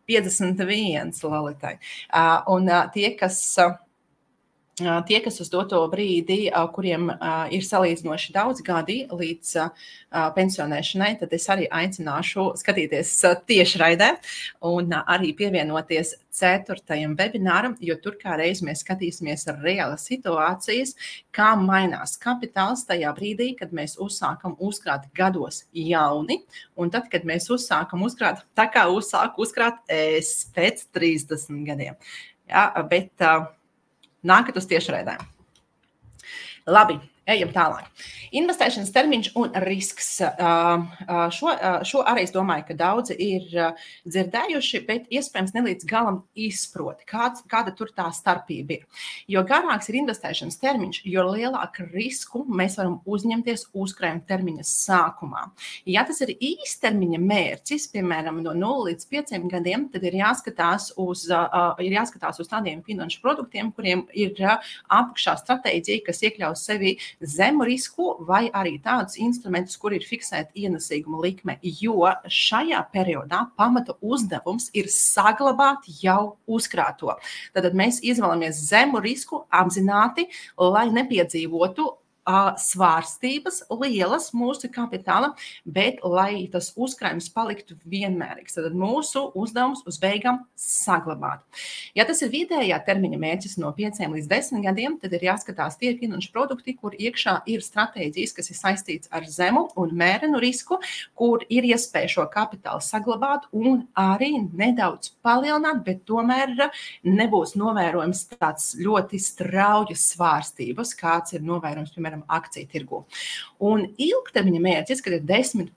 51 Lalitai, un tie, kas uz doto brīdi, kuriem ir salīdzinoši daudz gadi līdz pensionēšanai, tad es arī aicināšu skatīties tiešraidē un arī pievienoties 4. webināram, jo tur kā reiz mēs skatīsimies reālas situācijas, kā mainās kapitāls tajā brīdī, kad mēs uzsākam uzkrāt gados jauni, un tad, kad mēs uzsākam uzkrāt, tā kā uzsāku uzkrāt es pēc 30 gadiem. Jā, bet nākat uz tiešraidēm. Labi, ejam tālāk. Investēšanas termiņš un risks. Šo arī es domāju, ka daudzi ir dzirdējuši, bet iespējams nelīdz galam izprot, kāda tur tā starpība ir. Jo garāks ir investēšanas termiņš, jo lielāku risku mēs varam uzņemties uzkrājuma termiņa sākumā. Ja tas ir īstermiņa mērķis, piemēram, no 0 līdz 5 gadiem, tad ir jāskatās uz tādiem finanšu produktiem, kuriem ir apakšā stratēģija, kas iekļaus sevi zemu risku vai arī tādus instrumentus, kur ir fiksēta ienesīguma likme, jo šajā periodā pamata uzdevums ir saglabāt jau uzkrāto. Tad mēs izvēlamies zemu risku apzināti, lai nepiedzīvotu svārstības lielas mūsu kapitāla, bet lai tas uzkrājums paliktu vienmērīgs. Tad mūsu uzdevums uz beigām saglabāt. Ja tas ir vidējā termiņa mērķis no 5 līdz 10 gadiem, tad ir jāskatās tie finanšu produkti, kur iekšā ir stratēģijas, kas ir saistīts ar zemu un mērenu risku, kur ir iespēja šo kapitālu saglabāt un arī nedaudz palielināt, bet tomēr nebūs novērojams tāds ļoti straujas svārstības, kāds ir novērojams, piemēram, akciju tirgu. Un ilgtermiņa mērķis, kad ir 10+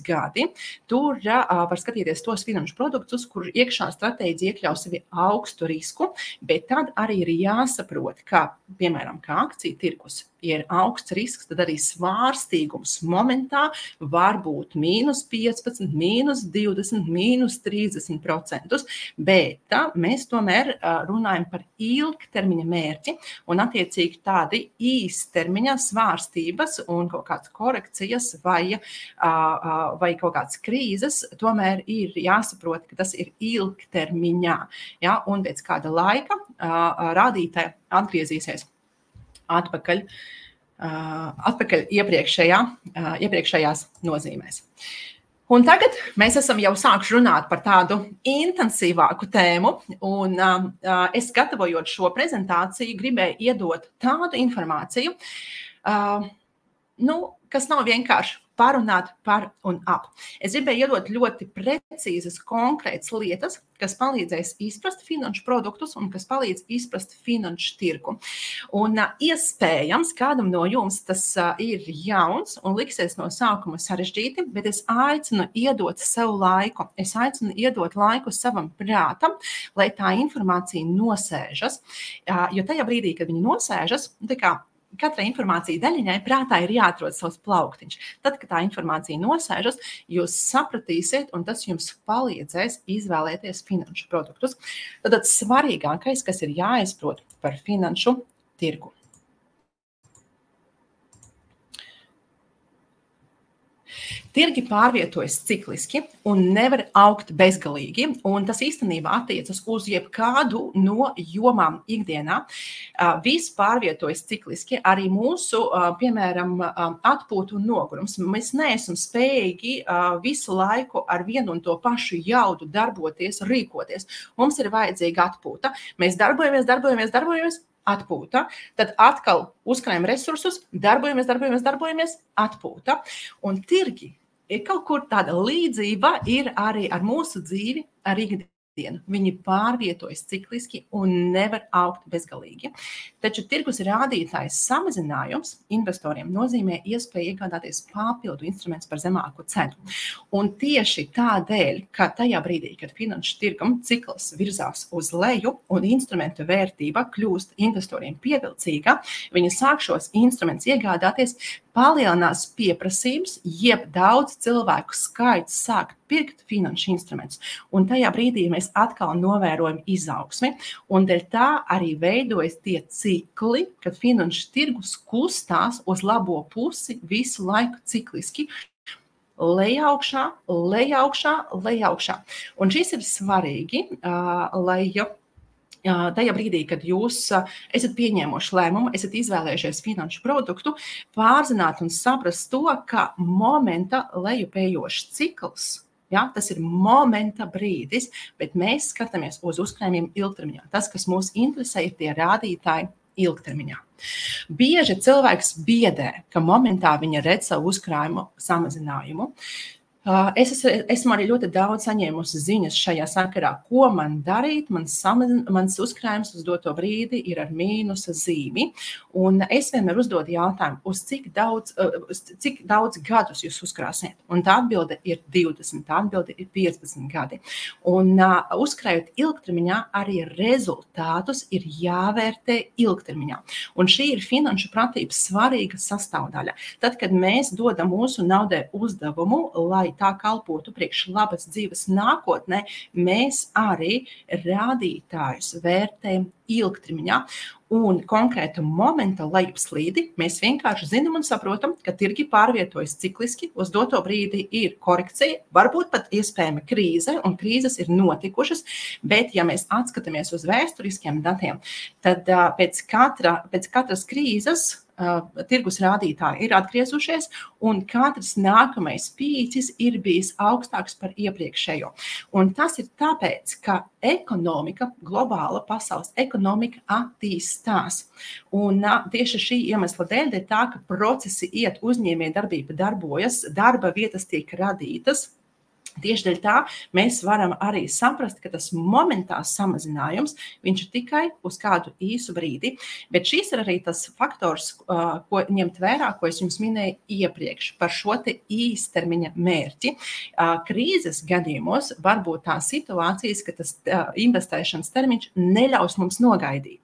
gadi, tur var skatīties tos finanšu produktus, kur iekšā stratēģija iekļaus sevi augstu risku, bet tad arī ir jāsaprot, ka, piemēram, kā akciju tirgus, ja ir augsts risks, tad arī svārstīgums momentā var būt -15, -20, -30%, bet mēs tomēr runājam par ilgtermiņa mērķi un attiecīgi tādi īstermiņa svārstības un kaut kādas korekcijas vai kaut kādas krīzes, tomēr ir jāsaprot, ka tas ir ilgtermiņā, ja? Un pēc kāda laika rādītāji atgriezīsies atpakaļ iepriekšējās nozīmēs. Un tagad mēs esam jau sākuši runāt par tādu intensīvāku tēmu, un es gatavojot šo prezentāciju gribēju iedot tādu informāciju, kas nav vienkārši parunāt par un ap. Es gribēju iedot ļoti precīzas, konkrētas lietas, kas palīdzēs izprast finanšu produktus un kas palīdz izprast finanšu tirgu. Un iespējams, kādam no jums tas ir jauns un liksies no sākuma sarežģīti, bet es aicinu iedot sev laiku. Es aicinu iedot laiku savam prātam, lai tā informācija nosēžas. Jo tajā brīdī, kad viņa nosēžas, tā kā katrai informācija daļiņai prātā ir jāatrod savs plauktiņš. Tad, kad tā informācija nosēžas, jūs sapratīsiet, un tas jums palīdzēs izvēlēties finanšu produktus. Tad svarīgākais, kas ir jāizprot par finanšu tirgu. Tirgi pārvietojas cikliski un nevar augt bezgalīgi, un tas īstenībā attiecas uz jebkādu no jomām ikdienā. Viss pārvietojas cikliski, arī mūsu, piemēram, atpūta un nogurums. Mēs neesam spējīgi visu laiku ar vienu un to pašu jaudu darboties, rīkoties. Mums ir vajadzīga atpūta. Mēs darbojamies, atpūta, tad atkal uzkrājam resursus, darbojamies, atpūta. Un tirgi ir kaut kur tāda līdzība ir arī ar mūsu dzīvi, ar ikdienu. spiedienu. Viņi pārvietojas cikliski un nevar augt bezgalīgi. Taču tirgus rādītājs samazinājums investoriem nozīmē iespēju iegādāties papildu instrumentus par zemāku cenu. Un tieši tādēļ, ka tajā brīdī, kad finanšu tirgum cikls virzās uz leju un instrumentu vērtība kļūst investoriem pievilcīga, viņi sāk šos instrumentus iegādāties, palielinās pieprasījums, jeb daudz cilvēku skaits sāk pirkt finanšu instrumentus. Un tajā brīdī mēs atkal novērojam izaugsmi, un dēļ tā arī veidojas tie cikli, kad finanšu tirgus kustās uz labo pusi visu laiku cikliski, lejaugšā, lejaugšā, lejaugšā. Un šis ir svarīgi, lai tajā brīdī, kad jūs esat pieņēmuši lēmumu, esat izvēlējušies finanšu produktu, pārzināt un saprast to, ka momenta lejupējošs cikls, tas ir momenta brīdis, bet mēs skatāmies uz uzkrājumiem ilgtermiņā. Tas, kas mūs interesē, ir tie rādītāji ilgtermiņā. Bieži cilvēks biedē, ka momentā viņa redz savu uzkrājumu samazinājumu. Esmu arī ļoti daudz saņēmusi ziņas šajā sakarā, ko man darīt. Mans uzkrājums uz doto brīdi ir ar mīnusa zīmi. Un es vienmēr uzdodu jautājumu, uz cik daudz gadus jūs uzkrāsiet. Un tā atbilde ir 20, tā atbilde ir 15 gadi. Un uzkrājot ilgtermiņā, arī rezultātus ir jāvērtē ilgtermiņā. Un šī ir finanšu pratības svarīga sastāvdaļa. Tad, kad mēs dodam mūsu naudai uzdevumu, lai tā kalpotu priekš labas dzīves nākotnē, mēs arī rādītājus vērtējam ilgtermiņā. Un konkrēta momenta lejupslīdi mēs vienkārši zinām un saprotam, ka tirgi pārvietojas cikliski, uz doto brīdi ir korekcija, varbūt pat iespējama krīze, un krīzes ir notikušas, bet ja mēs atskatāmies uz vēsturiskiem datiem, tad pēc katras krīzes tirgus rādītāji ir atgriezušies, un katrs nākamais pīcis ir bijis augstāks par iepriekšējo. Un tas ir tāpēc, ka ekonomika, globāla pasaules ekonomika attīstās. Un tieši šī iemesla dēļ ir tā, ka procesi iet, uzņēmējdarbība darbojas, darba vietas tiek radītas. Tieši dēļ tā mēs varam arī saprast, ka tas momentāls samazinājums, viņš ir tikai uz kādu īsu brīdi, bet šis ir arī tas faktors, ko ņemt vērā, ko es jums minēju iepriekš par šo te īstermiņa mērķi. Krīzes gadījumos var būt tā situācijas, ka tas investēšanas termiņš neļaus mums nogaidīt.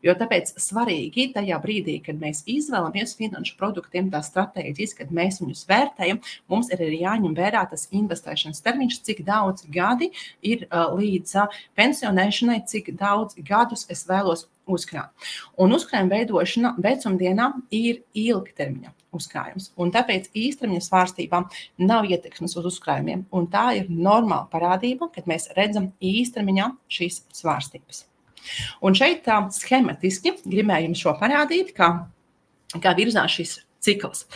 Jo tāpēc svarīgi tajā brīdī, kad mēs izvēlamies finanšu produktiem tā stratēģijas, kad mēs viņus vērtējam, mums ir arī jāņem vērā tas investēšanas termiņš, cik daudz gadi ir līdz pensionēšanai, cik daudz gadus es vēlos uzkrāt. Un uzkrājuma veidošana vecumdienā ir ilgtermiņa uzkrājums. Un tāpēc īstermiņa svārstībām nav ietekmes uz uzkrājumiem. Un tā ir normāla parādība, kad mēs redzam īstermiņā šīs svārstības. Un šeit schematiski gribēju jums šo parādīt, kā virzās šis cikls.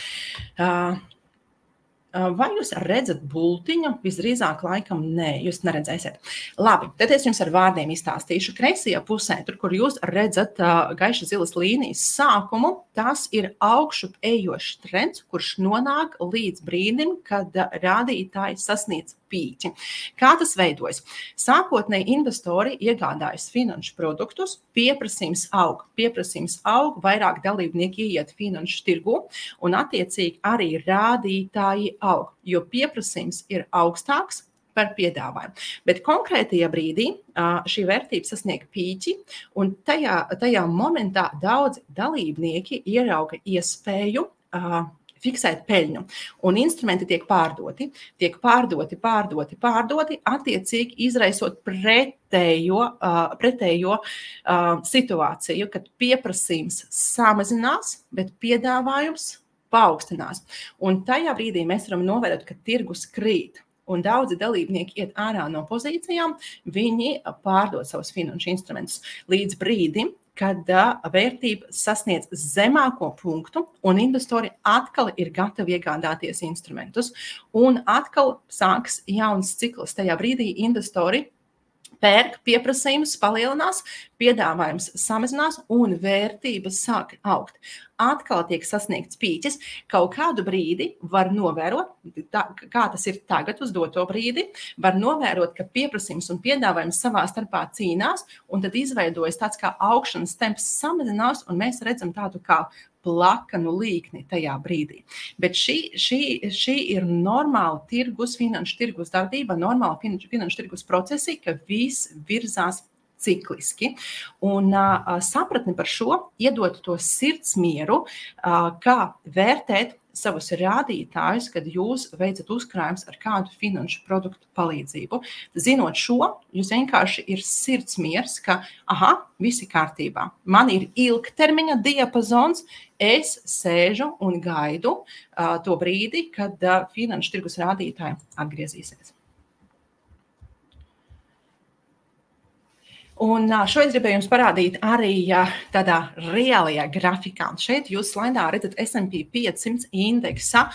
Vai jūs redzat bultiņu? Visdrīzāk laikam nē, jūs neredzēsiet. Labi, tad es jums ar vārdiem izstāstīšu. Kreisajā pusē, tur, kur jūs redzat gaiša zilas līnijas sākumu, tas ir augšup ejošs trends, kurš nonāk līdz brīdim, kad rādītāji sasniedz pīķi. Kā tas veidojas? Sākotnēji investori iegādājas finanšu produktus, pieprasījums aug, vairāk dalībnieki ieiet finanšu tirgu, un attiecīgi arī rādītāji aug, jo pieprasījums ir augstāks par piedāvājumu. Bet konkrētajā brīdī šī vērtība sasniedz pīķi, un tajā momentā daudzi dalībnieki ierauga iespēju fiksēt peļņu, un instrumenti tiek pārdoti, attiecīgi izraisot pretējo situāciju, kad pieprasījums samazinās, bet piedāvājums paaugstinās. Un tajā brīdī mēs varam novērot, ka tirgus krīt. Un daudzi dalībnieki iet ārā no pozīcijām, viņi pārdod savus finanšu instrumentus līdz brīdim, kad vērtība sasniedz zemāko punktu, un investori atkal ir gatavi iegādāties instrumentus. Un atkal sāks jauns cikls. Tajā brīdī investori pērk, pieprasījums palielinās, piedāvājums samazinās un vērtības sāk augt. Atkal tiek sasniegts pīķis, kaut kādu brīdi var novērot, kā tas ir tagad uz doto brīdi, var novērot, ka pieprasījums un piedāvājums savā starpā cīnās, un tad izveidojas tāds kā augšanas temps samazinās, un mēs redzam tādu kā plakanu līkni tajā brīdī. Bet šī ir normāla finanšu tirgus darbība, normāla finanšu tirgus procesi, ka viss virzās cikliski. Un sapratni par šo iedot to sirds mieru, kā vērtēt savus rādītājus, kad jūs veicat uzkrājumus ar kādu finanšu produktu palīdzību. Zinot šo, jūs vienkārši ir sirds miers, ka, visi kārtībā. Man ir ilgtermiņa diapazons, es sēžu un gaidu to brīdi, kad finanšu tirgus rādītāji atgriezīsies. Un šo es gribēju jums parādīt arī tādā reālajā grafikā. Šeit jūs slaidā redzat S&P 500 indeksa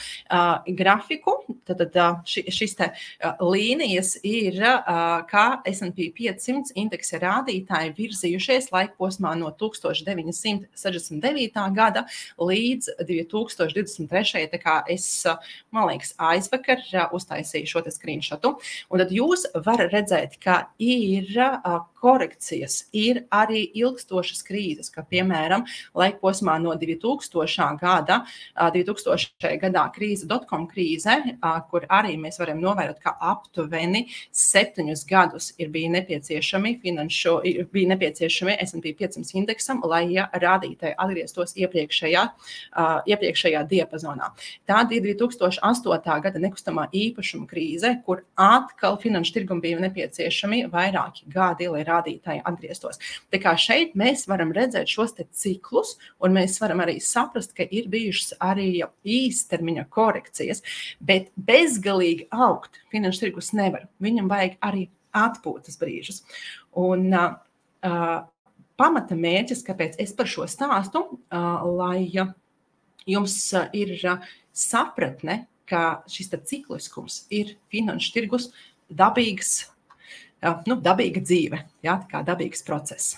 grafiku. Tad šis te līnijas ir, kā S&P 500 indeksa rādītāji virzījušies laikposmā no 1969. gada līdz 2023. Tā kā es, man liekas, aizvakar uztaisīju šo te screenshotu. Un tad jūs varat redzēt, ka ir korekcijas, ir arī ilgstošas krīzes, kā piemēram laikposmā no 2000. gadā krīze, dotcom krīze, kur arī mēs varam novērot, ka aptuveni 7 gadus bija nepieciešami S&P 500 indeksam, lai rādītāji atgrieztos iepriekšējā diapazonā. Tāda ir 2008. gada nekustamā īpašuma krīze, kur atkal finanšu tirgum bija nepieciešami vairāki gadi, lai rādītāji atgrieztos. Tā kā šeit mēs varam redzēt šos te ciklus, un mēs varam arī saprast, ka ir bijušas arī īstermiņa korekcijas, bet bezgalīgi augt finanšu tirgus nevar. Viņam vajag arī atpūtas brīžus. Un pamata mērķis, kāpēc es par šo stāstu, lai jums ir sapratne, ka šis cikliskums ir finanšu tirgus dabīga dzīve, tā kā dabīgs process.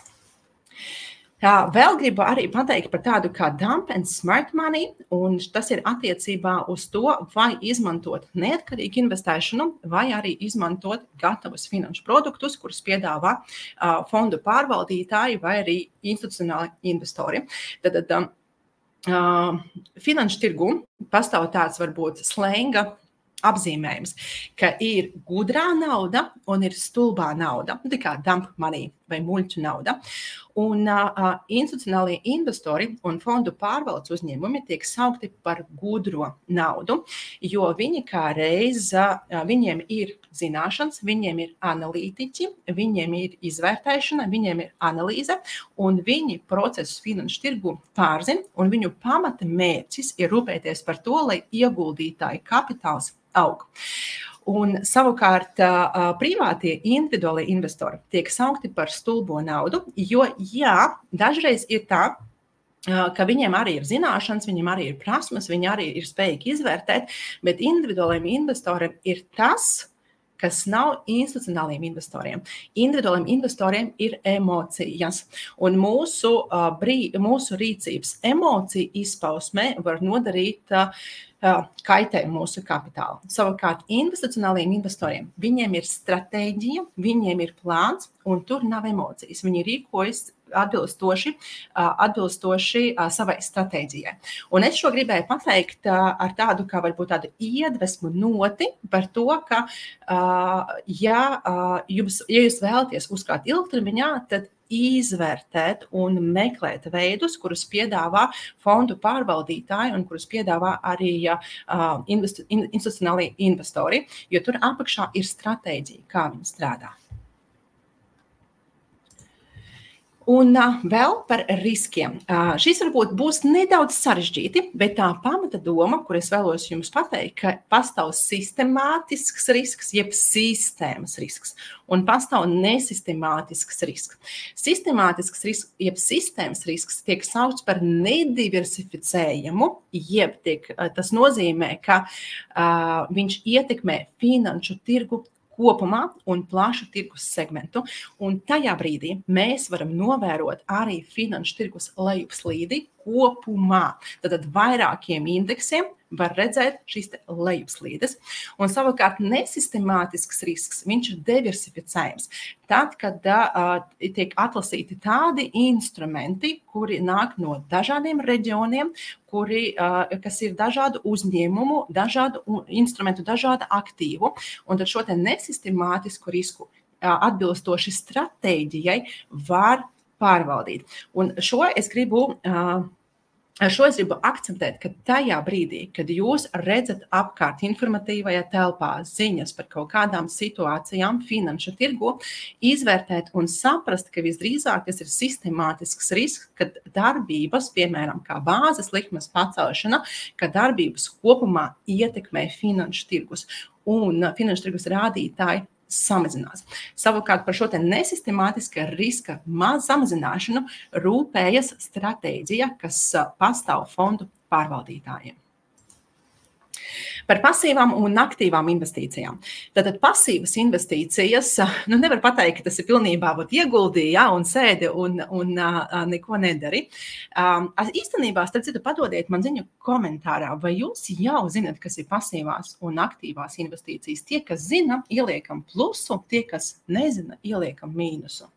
Vēl gribu arī pateikt par tādu kā dump and smart money, un tas ir attiecībā uz to, vai izmantot neatkarīgu investēšanu, vai arī izmantot gatavus finanšu produktus, kurus piedāvā fondu pārvaldītāji vai arī institucionāli investori. Tad finanšu tirgu pastāv tāds varbūt slenga apzīmējums, ka ir gudrā nauda un ir stulbā nauda, tā kā dump money vai muļķu nauda. Un institucionālie investori un fondu pārvaldes uzņēmumi tiek saukti par gudro naudu, jo viņi kā reiz, viņiem ir zināšanas, viņiem ir analītiķi, viņiem ir izvērtēšana, viņiem ir analīze, un viņi procesus finanšu tirgu pārzina, un viņu pamata mērķis ir rūpēties par to, lai ieguldītāju kapitāls aug. Un savukārt privātie individuālie investori tiek saukti par stulbo naudu, jo dažreiz ir tā, ka viņiem arī ir zināšanas, viņiem arī ir prasmes, viņi arī ir spējīgi izvērtēt, bet individuāliem investoriem ir tas, kas nav institucionāliem investoriem. Individuāliem investoriem ir emocijas, un mūsu rīcības emociju izpausmē var nodarīt kaitējumu mūsu kapitālu. Savukārt institucionāliem investoriem, viņiem ir stratēģija, viņiem ir plāns, un tur nav emocijas. Viņi rīkojas atbilstoši savai stratēģijai. Un es šo gribēju pateikt ar tādu, kā varbūt tādu iedvesmu noti par to, ka, ja jūs vēlaties uzkrāt ilgtermiņā, tad izvērtēt un meklēt veidus, kurus piedāvā fondu pārvaldītāji un kurus piedāvā arī institucionālie investori, jo tur apakšā ir stratēģija, kā viņi strādā. Un vēl par riskiem. Šis varbūt būs nedaudz sarežģīti, bet tā pamata doma, kur es vēlos jums pateikt, ka pastāv sistemātisks risks, jeb sistēmas risks, un pastāv nesistemātisks risks. Sistemātisks risks, jeb sistēmas risks tiek saukts par nediversificējumu, tas nozīmē, ka viņš ietekmē finanšu tirgu kopumā un plašu tirgus segmentu, un tajā brīdī mēs varam novērot arī finanšu tirgus lejupslīdi kopumā. Tad vairākiem indeksiem var redzēt šīs lejupslīdes. Un savukārt nesistemātisks risks, viņš ir diversificējams. Tad, kad tiek atlasīti tādi instrumenti, kuri nāk no dažādiem reģioniem, kas ir dažādu uzņēmumu, dažādu instrumentu, dažādu aktīvu, un tad šo te nesistemātisku risku atbilstoši stratēģijai var pārvaldīt. Un šo es gribu akcentēt, ka tajā brīdī, kad jūs redzat apkārt informatīvajā telpā ziņas par kaut kādām situācijām finanšu tirgu, izvērtēt un saprast, ka visdrīzāk tas ir sistemātisks risks, kad darbības, piemēram, kā bāzes likmes pacelšana, ka darbības kopumā ietekmē finanšu tirgus un finanšu tirgus rādītāji samazinās. Savukārt par šo te nesistemātiska riska samazināšanu rūpējas stratēģija, kas pastāv fondu pārvaldītājiem. Par pasīvām un aktīvām investīcijām. Tātad pasīvas investīcijas, nevar pateikt, ka tas ir pilnībā ieguldīja un sēdi un neko nedari. Īstenībā, starp citu, padodiet man ziņu komentārā, vai jūs jau zinat, kas ir pasīvās un aktīvās investīcijas. Tie, kas zina, ieliekam plusu, tie, kas nezina, ieliekam mīnusu.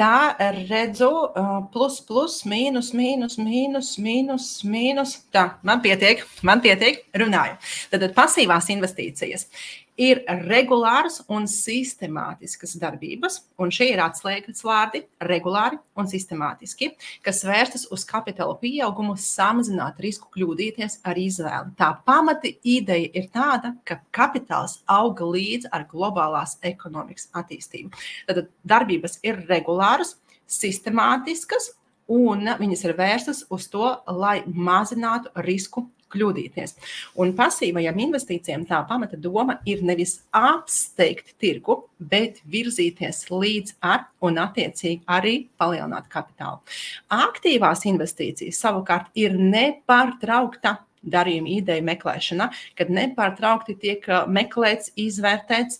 Tā redzu plus, mīnus. Tā, man pietiek, runāju. Tātad pasīvās investīcijas ir regulāras un sistemātiskas darbības, un šie ir atslēgas vārdi regulāri un sistemātiski, kas vērstas uz kapitāla pieaugumu, samazināt risku kļūdīties ar izvēli. Tā pamata ideja ir tāda, ka kapitāls auga līdz ar globālās ekonomikas attīstību. Tātad darbības ir regulāras, sistemātiskas, un viņas ir vērstas uz to, lai mazinātu risku kļūdīties. Un pasīvajām investīcijām tā pamata doma ir nevis apsteigt tirgu, bet virzīties līdz ar un attiecīgi arī palielināt kapitālu. Aktīvās investīcijas savukārt ir nepārtraukta darījuma ideja meklēšana, kad nepārtraukti tiek meklēts, izvērtēts,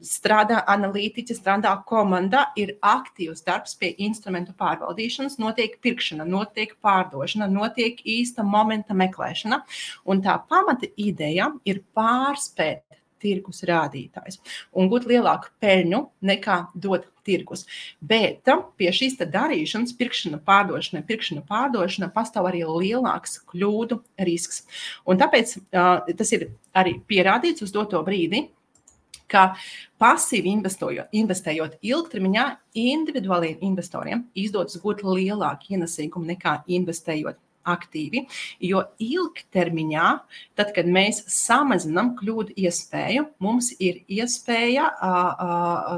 strādā analītiķi, strādā komanda, ir aktīvs darbs pie instrumentu pārvaldīšanas, notiek pirkšana, notiek pārdošana, notiek īsta momenta meklēšana, un tā pamata ideja ir pārspēt tirgus rādītājs un gūt lielāku peļņu nekā dot tirgus. Bet pie šīs darīšanas, pirkšana, pārdošana, pastāv arī lielāks kļūdu risks. Un tāpēc tas ir arī pierādīts uz doto brīdi, ka pasīvi investējot ilgtermiņā, individuāliem investoriem izdodas gūt lielāku ienesīgumu nekā investējot aktīvi, jo ilgtermiņā, tad, kad mēs samazinām kļūdu iespēju, mums ir iespēja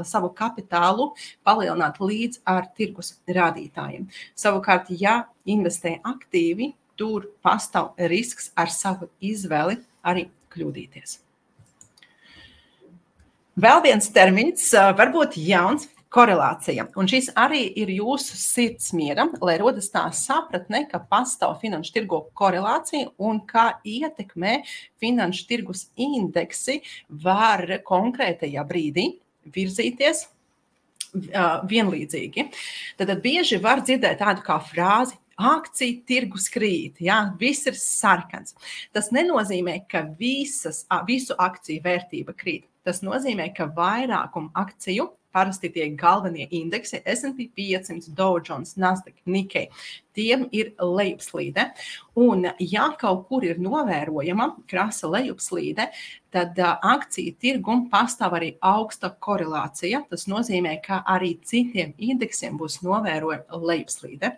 savu kapitālu palielināt līdz ar tirgus rādītājiem. Savukārt, ja investē aktīvi, tur pastāv risks ar savu izvēli arī kļūdīties. Vēl viens termins, varbūt jauns, korelācija. Un šis arī ir jūsu sirdsmiera, lai rodas tā sapratne, ka pastāv finanšu tirgu korelācija un kā ietekmē finanšu tirgus indeksi var konkrētajā brīdī virzīties vienlīdzīgi. Tad bieži var dzirdēt tādu kā frāzi: akciju tirgus krīt, viss ir sarkans. Tas nenozīmē, ka visu akciju vērtība krīt. Tas nozīmē, ka vairākumu akciju, parasti tie galvenie indeksi, S&P 500, Dow Jones, Nasdaq, Nikkei, tiem ir lejupslīde. Un ja kaut kur ir novērojama krasa lejupslīde, tad akciju tirgum pastāv arī augsta korelācija. Tas nozīmē, ka arī citiem indeksiem būs novērojama lejupslīde.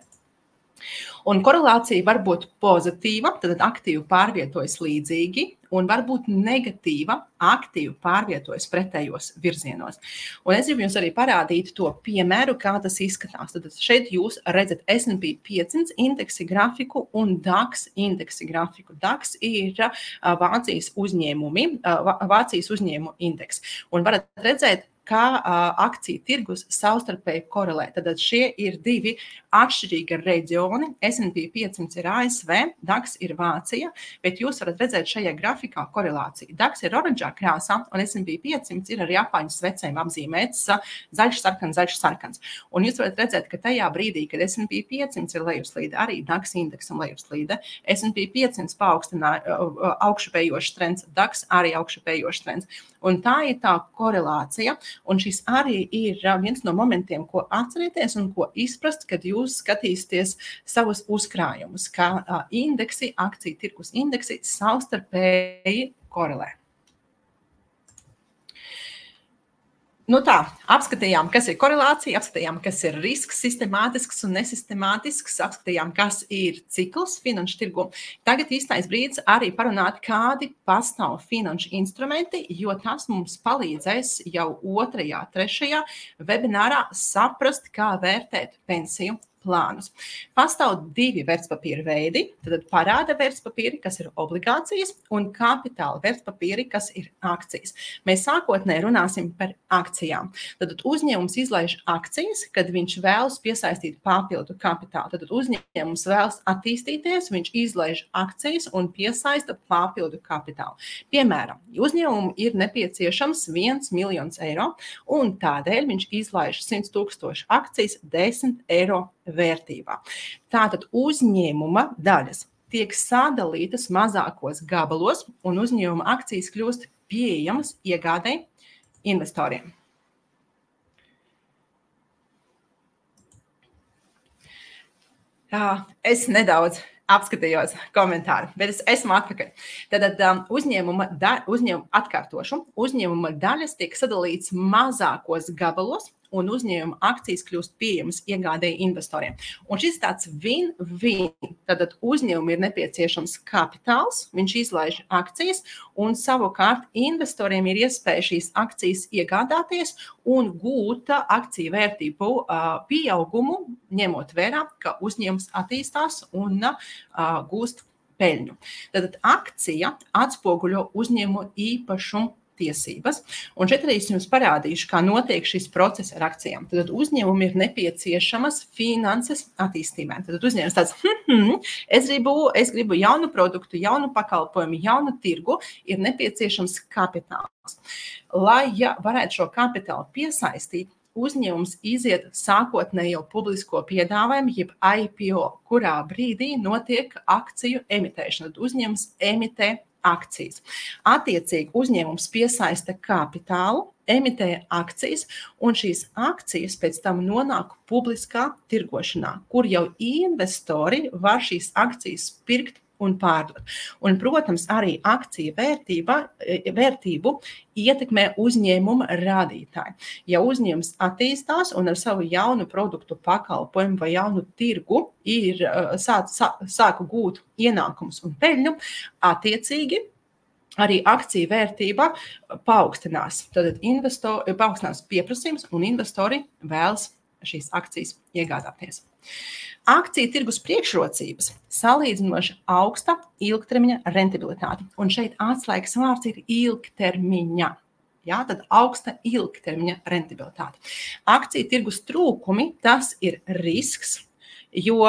Un korelācija var būt pozitīva, tad aktīvi pārvietojas līdzīgi, un var būt negatīva, aktīvi pārvietojas pretējos virzienos. Un es gribu jums arī parādīt to piemēru, kā tas izskatās. Tad šeit jūs redzat S&P 500 indeksi grafiku un DAX indeksi grafiku. DAX ir Vācijas uzņēmumu indeks. Un varat redzēt, kā akciju tirgus savstarpēji korelē. Tad šie ir divi atšķirīgi reģioni. S&P 500 ir ASV, DAX ir Vācija, bet jūs varat redzēt šajā grafikā korelāciju. DAX ir oranžā krāsā, un S&P 500 ir ar Japāņu svecēm apzīmēts zaļš, sarkans. Un jūs varat redzēt, ka tajā brīdī, kad S&P 500 ir lejuslīde, arī DAX indeksam lejuslīde, S&P 500 paaugstināja augšupējošs trends, DAX arī augšupējošs trends. Un tā ir tā korelācija. Un šis arī ir viens no momentiem, ko atcerieties un ko izprast, kad jūs skatīsieties savus uzkrājumus, kā indeksi, akciju tirgus indeksi savstarpēji korelē. Nu tā, apskatījām, kas ir korelācija, apskatījām, kas ir risks, sistemātisks un nesistemātisks, apskatījām, kas ir cikls finanšu tirgu. Tagad īstais brīdis arī parunāt, kādi pastāv finanšu instrumenti, jo tas mums palīdzēs jau 2., 3. webinārā saprast, kā vērtēt pensiju plānus. Pastāv 2 vērtspapīra veidi, tad parāda vērtspapīri, kas ir obligācijas, un kapitāla vērtspapīri, kas ir akcijas. Mēs sākotnēji runāsim par akcijām. Tad uzņēmums izlaiž akcijas, kad viņš vēlas piesaistīt papildu kapitālu. Tad uzņēmums vēlas attīstīties, viņš izlaiž akcijas un piesaista papildu kapitālu. Piemēram, uzņēmumu ir nepieciešams 1 miljons eiro, un tādēļ viņš izlaiž 100 000 akcijas 10 eiro vērtībā. Tātad uzņēmuma daļas tiek sadalītas mazākos gabalos, un uzņēmuma akcijas kļūst pieejamas iegādēji investoriem. Es nedaudz apskatījos komentāru, bet es esmu atpakaļ. Tad uzņēmuma daļas tiek sadalīts mazākos gabalos, un uzņēmuma akcijas kļūst pieejamas iegādēji investoriem. Un šis tāds win-win. Tad uzņēmumam ir nepieciešams kapitāls, viņš izlaiž akcijas, un savukārt investoriem ir iespēja šīs akcijas iegādāties un gūt akciju vērtību pieaugumu, ņemot vērā, ka uzņēmums attīstās un gūst peļņu. Tad akcija atspoguļo uzņēmumu īpašumu tiesības. Un šeit arī es jums parādīšu, kā notiek šis process ar akcijām. Tad uzņēmumam ir nepieciešamas finanses attīstībai. Tad uzņēmums tāds, es gribu jaunu produktu, jaunu pakalpojumu, jaunu tirgu, ir nepieciešams kapitāls. Lai varētu šo kapitālu piesaistīt, uzņēmums iziet sākotnējo publisko piedāvājumu, jeb IPO, kurā brīdī notiek akciju emitēšana. Tad uzņēmums emitē akcijas. Attiecīgi uzņēmums piesaista kapitālu, emitē akcijas, un šīs akcijas pēc tam nonāk publiskā tirgošanā, kur jau investori var šīs akcijas pirkt un pārdot. Un, protams, arī akciju vērtību ietekmē uzņēmuma rādītāji. Ja uzņēmums attīstās un ar savu jaunu produktu pakalpojumu vai jaunu tirgu ir sāku gūt ienākumus un peļņu, attiecīgi arī akciju vērtība paaugstinās. Tad paaugstinās pieprasījums un investori vēlas šīs akcijas iegādāties. Akciju tirgus priekšrocības salīdzinoši augsta ilgtermiņa rentabilitāte. Un šeit atslēgas vārds ir ilgtermiņa. Tad augsta ilgtermiņa rentabilitāte. Akciju tirgus trūkumi, tas ir risks, jo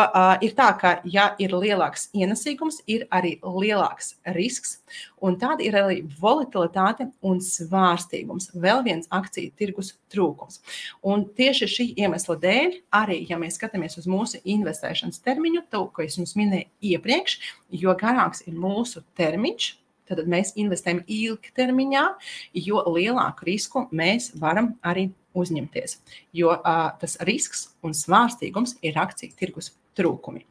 ir tā, ka ja ir lielāks ienesīgums, ir arī lielāks risks, un tāda ir arī volatilitāte un svārstīgums, vēl viens akciju tirgus trūkums. Un tieši šī iemesla dēļ, arī ja mēs skatāmies uz mūsu investēšanas termiņu, to, ko es jums minēju iepriekš, jo garāks ir mūsu termiņš, tad mēs investējam ilgtermiņā, jo lielāku risku mēs varam arī uzņemties, jo tas risks un svārstīgums ir akciju tirgus trūkumi.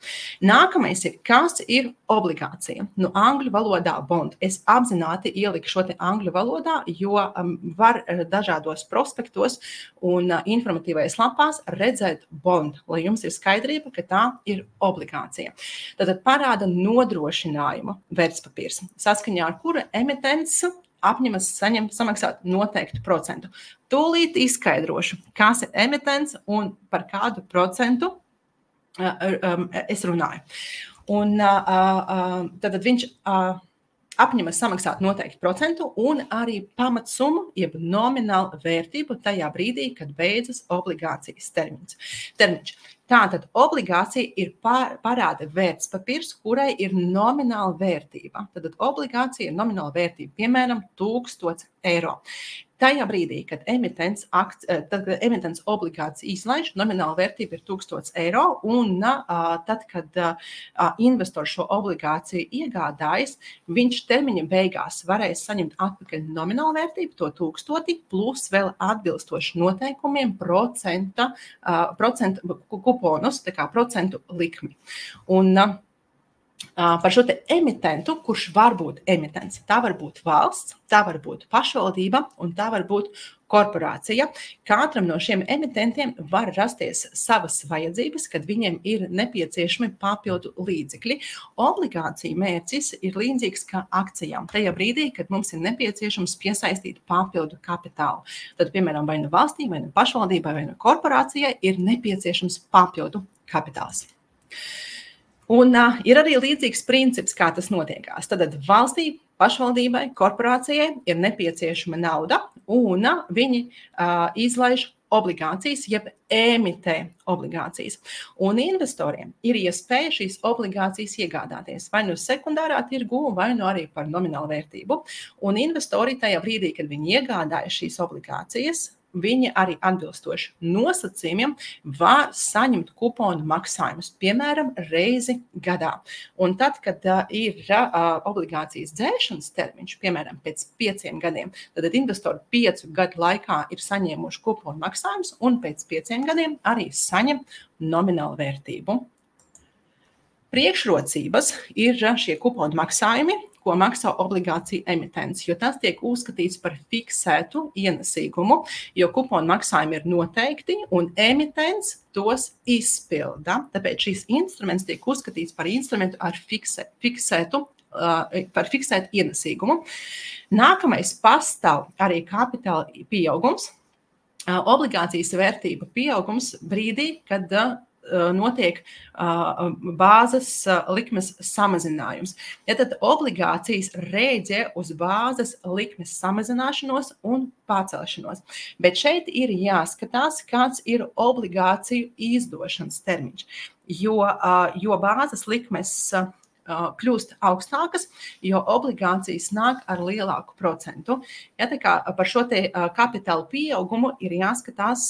Nākamais ir, kas ir obligācija? Nu, angļu valodā bond. Es apzināti ieliku šo te angļu valodā, jo var dažādos prospektos un informatīvais lapās redzēt bond, lai jums ir skaidrība, ka tā ir obligācija. Tātad parāda nodrošinājumu vērtspapīrs, saskaņā ar kuru emitents apņemas samaksāt noteiktu procentu. Tūlīt izskaidrošu, kas ir emitents un par kādu procentu es runāju. Un tad viņš apņemas samaksāt noteiktu procentu un arī pamatsumu, jeb nominālu vērtību tajā brīdī, kad beidzas obligācijas termiņš. Tātad obligācija ir parāda vērtspapīrs, kurai ir nomināla vērtība. Tātad obligācija ir nomināla vērtība, piemēram, 1000 eiro. Tajā brīdī, kad emitents obligāciju izlaiž, nomināla vērtība ir 1000 eiro, un tad, kad investors šo obligāciju iegādājas, viņš termiņa beigās varēs saņemt atpakaļ nominālu vērtību, to 1000, plus vēl atbilstoši noteikumiem procentu kuponus, tā kā procentu likmi. Un par šo te emitentu, kurš var būt emitents, tā var būt valsts, tā var būt pašvaldība un tā var būt korporācija. Katram no šiem emitentiem var rasties savas vajadzības, kad viņiem ir nepieciešami papildu līdzekļi. Obligācija mērķis ir līdzīgs kā akcijām. Tajā brīdī, kad mums ir nepieciešams piesaistīt papildu kapitālu. Tad, piemēram, vai nu valstī, vai nu pašvaldībai, vai nu korporācijai ir nepieciešams papildu kapitāls. Un ir arī līdzīgs princips, kā tas notiekās. Tad valstī, pašvaldībai, korporācijai ir nepieciešama nauda, un viņi izlaiž obligācijas, jeb emitē obligācijas. Un investoriem ir iespēja šīs obligācijas iegādāties vai nu sekundārā tirgu, vai nu arī par nominālu vērtību. Un investori tajā brīdī, kad viņi iegādāja šīs obligācijas, viņi arī atbilstoši nosacījumiem var saņemt kuponu maksājumus, piemēram, reizi gadā. Un tad, kad ir obligācijas dzēšanas termiņš, piemēram, pēc 5 gadiem, tad investori 5 gadu laikā ir saņēmuši kuponu maksājumus un pēc 5 gadiem arī saņem nominālu vērtību. Priekšrocības ir šie kuponu maksājumi, ko maksā obligācija emitents, jo tas tiek uzskatīts par fiksētu ienesīgumu, jo kuponu maksājumi ir noteikti un emitents tos izpilda. Tāpēc šīs instruments tiek uzskatīts par instrumentu ar fiksētu ienesīgumu. Nākamais pastāv arī kapitāla pieaugums, obligācijas vērtība pieaugums brīdī, kad notiek bāzes likmes samazinājums. Ja tad obligācijas rēģē uz bāzes likmes samazināšanos un pacelšanos. Bet šeit ir jāskatās, kāds ir obligāciju izdošanas termiņš, jo bāzes likmes kļūst augstākas, jo obligācijas nāk ar lielāku procentu. Ja, tā kā par šo te kapitāla pieaugumu ir jāskatās,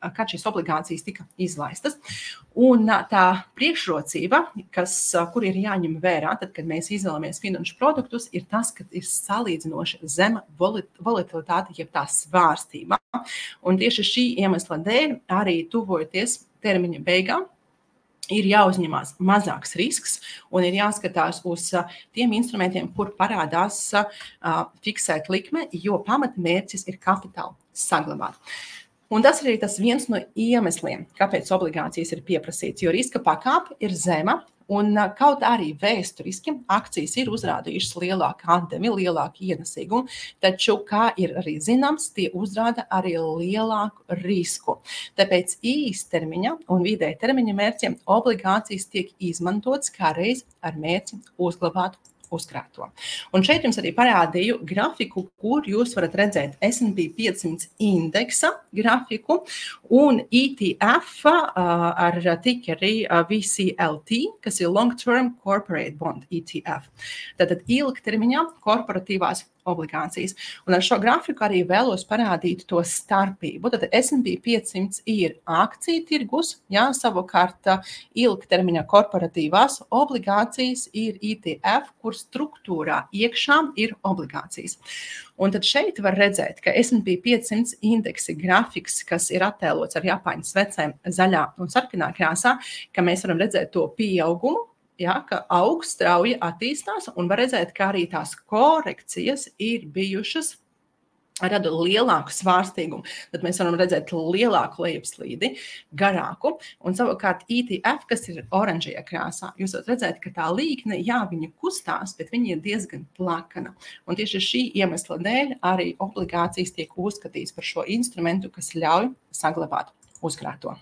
kad šīs obligācijas tika izlaistas. Un tā priekšrocība, kur ir jāņem vērā, tad, kad mēs izvēlamies finanšu produktus, ir tas, ka ir salīdzinoši zema volatilitāte, jeb tā svārstība. Un tieši šī iemesla dēļ, arī tuvojoties termiņa beigām, ir jāuzņemās mazāks risks un ir jāskatās uz tiem instrumentiem, kur parādās fiksēt likme, jo pamatmērķis ir kapitālu saglabāt. Un tas ir tas viens no iemesliem, kāpēc obligācijas ir pieprasīts, jo riska pakāpe ir zema, un kaut arī vēsturiski akcijas ir uzrādījušas lielāku atdevi, lielāku ienesīgumu, taču, kā ir arī zināms, tie uzrāda arī lielāku risku. Tāpēc īstermiņa un vidēja termiņa mērķiem obligācijas tiek izmantotas kā reiz ar mērķi uzglabāt uzkrāto. Un šeit jums arī parādīju grafiku, kur jūs varat redzēt S&P 500 indeksa grafiku un ETF ar tikeri VCLT, kas ir Long Term Corporate Bond ETF. Tātad ilgtermiņā korporatīvās obligācijas. Un ar šo grafiku arī vēlos parādīt to starpību. Tad S&P 500 ir akciju tirgus, savukārt ilgtermiņa korporatīvās obligācijas ir ETF, kur struktūrā iekšā ir obligācijas. Un tad šeit var redzēt, ka S&P 500 indeksi grafiks, kas ir attēlots ar Japāņu svecēm zaļā un sarkanā krāsā, ka mēs varam redzēt to pieaugumu, ja, ka augsts strauji attīstās, un var redzēt, ka arī tās korekcijas ir bijušas rada lielāku svārstīgumu, tad mēs varam redzēt lielāku lejupslīdi, garāku, un savukārt ETF, kas ir oranžajā krāsā, jūs varat redzēt, ka tā līkne, jā, viņa kustās, bet viņa ir diezgan plakana. Un tieši šī iemesla dēļ arī obligācijas tiek uzskatīts par šo instrumentu, kas ļauj saglabāt uzkrāto.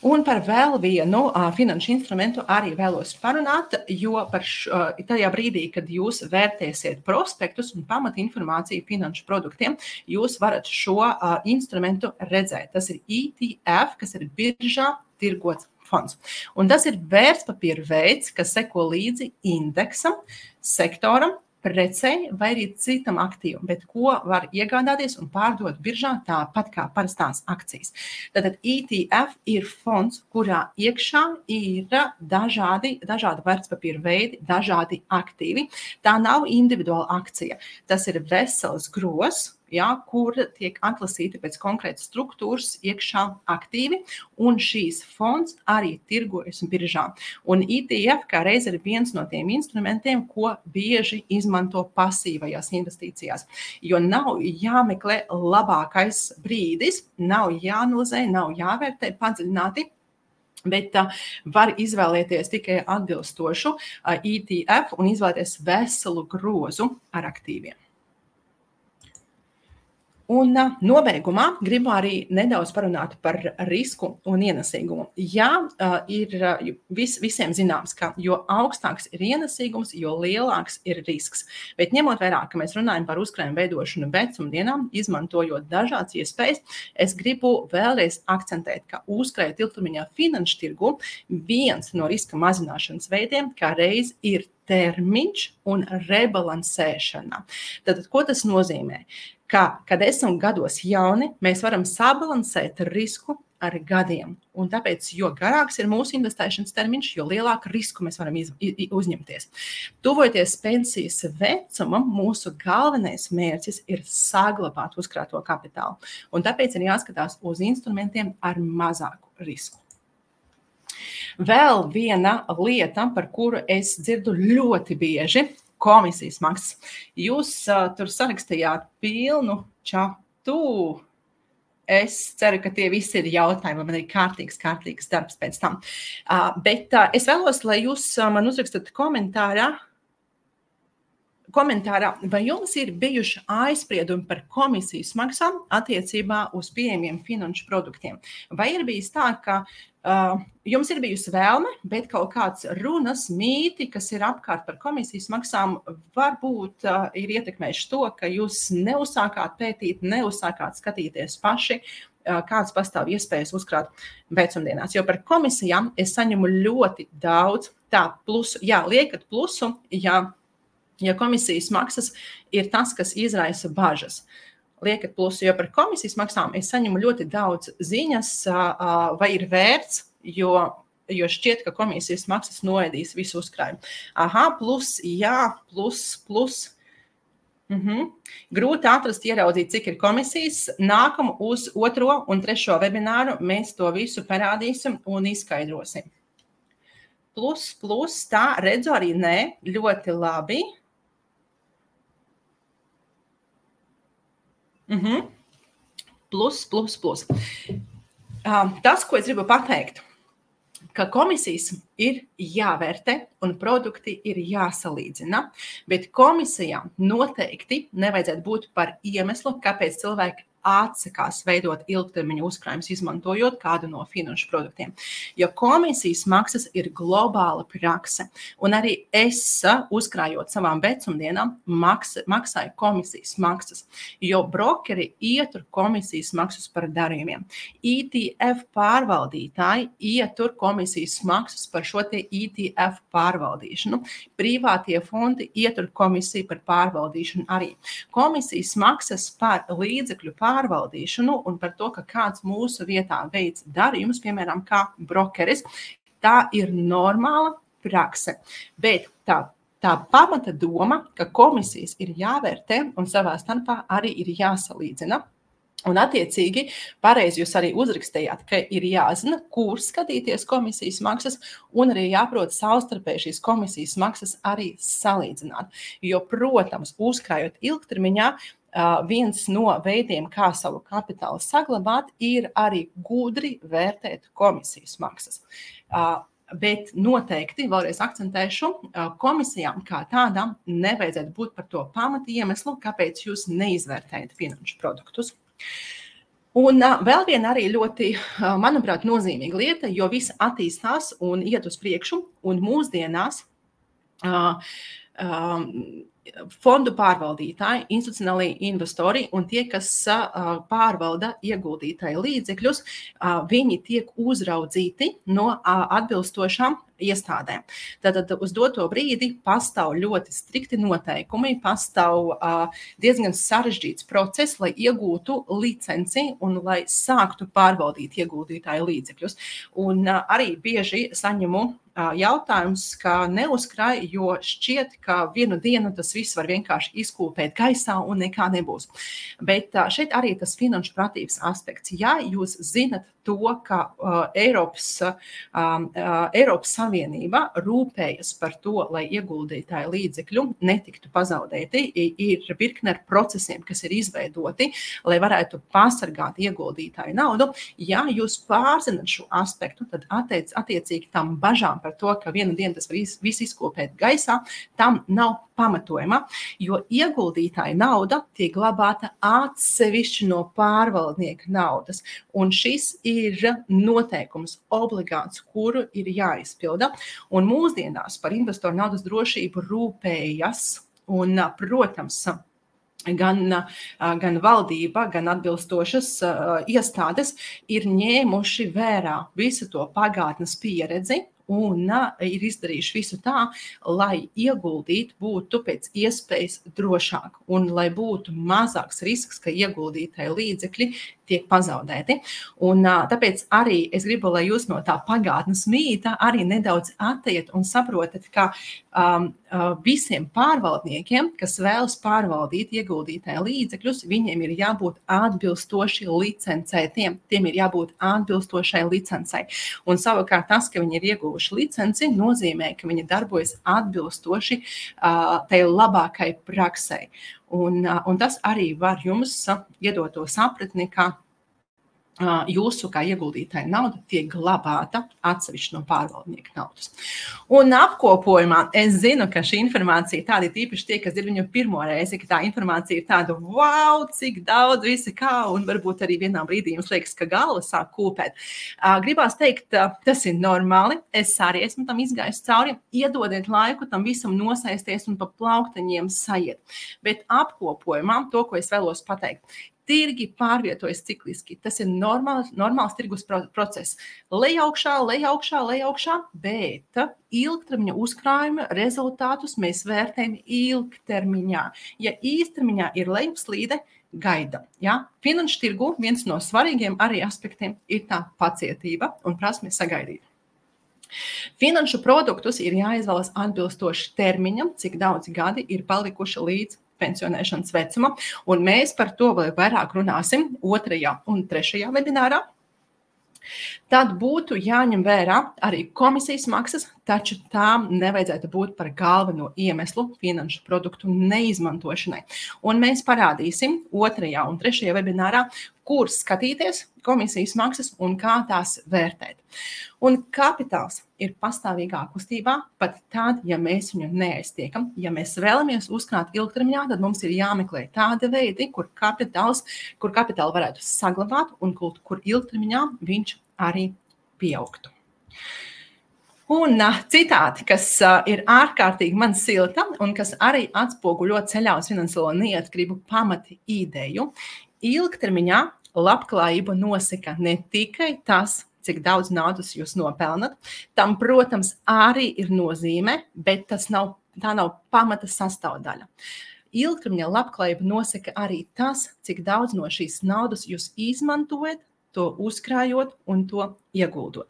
Un par vēl vienu finanšu instrumentu arī vēlos parunāt, jo tajā brīdī, kad jūs vērtēsiet prospektus un pamatinformāciju finanšu produktiem, jūs varat šo instrumentu redzēt. Tas ir ETF, kas ir biržā tirgots fonds. Un tas ir vērtspapīra veids, kas seko līdzi indeksam, sektoram, precei vai arī citam aktīvam, bet ko var iegādāties un pārdot biržā tāpat kā parastās akcijas. Tātad ETF ir fonds, kurā iekšā ir dažādi vērtspapīra veidi, dažādi aktīvi. Tā nav individuāla akcija. Tas ir vesels gros, ja, kur tiek atlasīti pēc konkrētas struktūras iekšā aktīvi, un šīs fonds arī tirgojas biržā. Un ETF kā reiz ir viens no tiem instrumentiem, ko bieži izmanto pasīvajās investīcijās, jo nav jāmeklē labākais brīdis, nav jāanalizē, nav jāvērtē padziļināti, bet var izvēlēties tikai atbilstošu ETF un izvēlēties veselu grozu ar aktīviem. Un nobeigumā gribu arī nedaudz parunāt par risku un ienesīgumu. Jā, ir visiem zināms, ka jo augstāks ir ienesīgums, jo lielāks ir risks. Bet ņemot vērā, ka mēs runājam par uzkrājumu veidošanu vecumdienām, izmantojot dažādas iespējas, es gribu vēlreiz akcentēt, ka uzkrājot ilgtermiņā finanšu tirgu viens no riska mazināšanas veidiem, kā reiz ir termiņš un rebalansēšana. Tātad, ko tas nozīmē? Kad esam gados jauni, mēs varam sabalansēt risku ar gadiem. Un tāpēc, jo garāks ir mūsu investēšanas termiņš, jo lielāku risku mēs varam uzņemties. Tuvojoties pensijas vecumam, mūsu galvenais mērķis ir saglabāt uzkrāto kapitālu. Un tāpēc ir jāskatās uz instrumentiem ar mazāku risku. Vēl viena lieta, par kuru es dzirdu ļoti bieži, komisijas maksas. Jūs tur sarakstījāt pilnu čatu. Es ceru, ka tie visi ir jautājumi, man ir kārtīgs darbs pēc tam. Bet es vēlos, lai jūs man uzrakstat komentārā, vai jums ir bijuši aizspriedumi par komisijas maksām attiecībā uz pieejamiem finanšu produktiem. Vai ir bijis tā, ka jums ir bijusi vēlme, bet kaut kāds runas mīti, kas ir apkārt par komisijas maksām, varbūt ir ietekmējuši to, ka jūs neuzsākāt pētīt, neuzsākāt skatīties paši, kāds pastāv iespējas uzkrāt vecumdienās. Jo par komisijām es saņemu ļoti daudz plusu. Jā, liekat plusu, ja komisijas maksas ir tas, kas izraisa bažas. Liekat plusu, jo par komisijas maksām es saņemu ļoti daudz ziņas, vai ir vērts, jo šķiet, ka komisijas maksas noēdīs visu uzkrājumu. Plus, jā, plus. Grūti atrast, ieraudzīt, cik ir komisijas. Nākamu uz 2. un 3. webināru mēs to visu parādīsim un izskaidrosim. Plus, tā redzu arī nē, ļoti labi. Plus. Tas, ko es gribu pateikt, ka komisijas ir jāvērtē un produkti ir jāsalīdzina, bet komisijām noteikti nevajadzētu būt par iemeslu, kāpēc cilvēki atsakās veidot ilgtermiņa uzkrājumus, izmantojot kādu no finanšu produktiem. Jo komisijas maksas ir globāla prakse, un arī es, uzkrājot savām vecumdienām, maksāju komisijas maksas, jo brokeri ietur komisijas maksas par darījumiem. ETF pārvaldītāji ietur komisijas maksas par šo te ETF pārvaldīšanu. Privātie fondi ietur komisiju par pārvaldīšanu arī. Komisijas maksas par līdzekļu pārvaldīšanu un par to, ka kāds mūsu vietā veids darījumus, piemēram, kā brokeris, Tā ir normāla prakse, bet tā pamata doma, ka komisijas ir jāvērtē un savā starpā arī ir jāsalīdzina. Un attiecīgi, pareizi jūs arī uzrakstījāt, ka ir jāzina, kur skatīties komisijas maksas, un arī jāprot savstarpēji šīs komisijas maksas arī salīdzināt. Jo, protams, uzkrājot ilgtermiņā, viens no veidiem, kā savu kapitālu saglabāt, ir arī gudri vērtēt komisijas maksas. Bet noteikti, vēlreiz akcentēšu, komisijām kā tādām nevajadzētu būt par to pamatu iemeslu, kāpēc jūs neizvērtējat finanšu produktus. Un vēl viena arī ļoti, manuprāt, nozīmīga lieta, jo viss attīstās un iet uz priekšu, un mūsdienās fondu pārvaldītāji, institucionālie investori un tie, kas pārvalda ieguldītāju līdzekļus, viņi tiek uzraudzīti no atbilstošām iestādēm. Tātad uz doto brīdi pastāv ļoti strikti noteikumi, pastāv diezgan sarežģīts process, lai iegūtu licenci un lai sāktu pārvaldīt ieguldītāju līdzekļus. Un arī bieži saņemu jautājums, ka neuzkrāj, jo šķiet, ka vienu dienu tas viss var vienkārši izkūpēt gaisā un nekā nebūs. Bet šeit arī tas finanšu pratības aspekts. Ja jūs zinat to, ka Eiropas Savienība rūpējas par to, lai ieguldītāju līdzekļu netiktu pazaudēti, ir virkne ar procesiem, kas ir izveidoti, lai varētu pasargāt ieguldītāju naudu. Ja jūs pārzinat šo aspektu, tad attiecīgi tam bažām par to, ka vienu dienu tas var viss izkopēt gaisā, tam nav pamatojuma, jo ieguldītāja nauda tiek glabāta atsevišķi no pārvaldnieka naudas. Un šis ir noteikums obligāts, kuru ir jāizpilda. Un mūsdienās par investoru naudas drošību rūpējas un, protams, gan valdība, gan atbilstošas iestādes ir ņēmuši vērā visu to pagātnes pieredzi un ir izdarījuši visu tā, lai ieguldīt būtu pēc iespējas drošāk un lai būtu mazāks risks, ka ieguldītāji līdzekļi tiek pazaudēti. Un tāpēc arī es gribu, lai jūs no tā pagātnes mīta arī nedaudz atteiet un saprotat, ka visiem pārvaldniekiem, kas vēlas pārvaldīt ieguldītāju līdzekļus, viņiem ir jābūt atbilstoši licencētiem, tiem ir jābūt atbilstošai licencei. Un savukārt tas, ka viņi ir ieguvuši licenci, nozīmē, ka viņi darbojas atbilstoši tai labākai praksei. Un tas arī var jums iedot to sapratni, ka jūsu kā ieguldītāja nauda tiek glabāta atsevišķi no pārvaldnieka naudas. Un apkopojumā es zinu, ka šī informācija tāda ir tīpaši tie, kas ir viņu pirmo reizi, ka tā informācija ir tāda, wow, cik daudz visi kā, un varbūt arī vienā brīdī jums liekas, ka galva sāk kūpēt. Gribās teikt, tas ir normāli, es arī esmu tam izgājis cauri, iedodiet laiku tam visam nosaisties un pa plaukteņiem sajiet. Bet apkopojumā to, ko es vēlos pateikt, tirgi pārvietojas cikliski. Tas ir normāls tirgus process. Lejaukšā, bet ilgtermiņa uzkrājuma rezultātus mēs vērtējam ilgtermiņā. Ja īstermiņā ir lejupslīde, gaida. Ja? Finanšu tirgu viens no svarīgiem arī aspektiem ir tā pacietība un prasme sagaidīt. Finanšu produktus ir jāizvēlas atbilstoši termiņam, cik daudz gadi ir palikuši līdz pensionēšanas vecuma, un mēs par to vēl vairāk runāsim 2. un 3. webinārā. Tad būtu jāņem vērā arī komisijas maksas, taču tām nevajadzētu būt par galveno iemeslu finanšu produktu neizmantošanai. Un mēs parādīsim 2. un 3. webinārā, kur skatīties komisijas maksas un kā tās vērtēt. Un kapitāls ir pastāvīgā kustībā pat tad, ja mēs viņu neaiztiekam. Ja mēs vēlamies uzkrāt ilgtermiņā, tad mums ir jāmeklē tāda veidi, kur kapitālu varētu saglabāt un kur ilgtermiņā viņš arī pieaugtu. Un citāti, kas ir ārkārtīgi man silta un kas arī atspoguļo ceļā uz finansiālo neatkarību pamati ideju. Ilgtermiņā labklājību nosaka ne tikai tas, cik daudz naudas jūs nopelnat. Tam, protams, arī ir nozīme, bet tā nav pamata sastāvdaļa. Ilgtermiņā labklājību nosaka arī tas, cik daudz no šīs naudas jūs izmantojat, to uzkrājot un to ieguldot.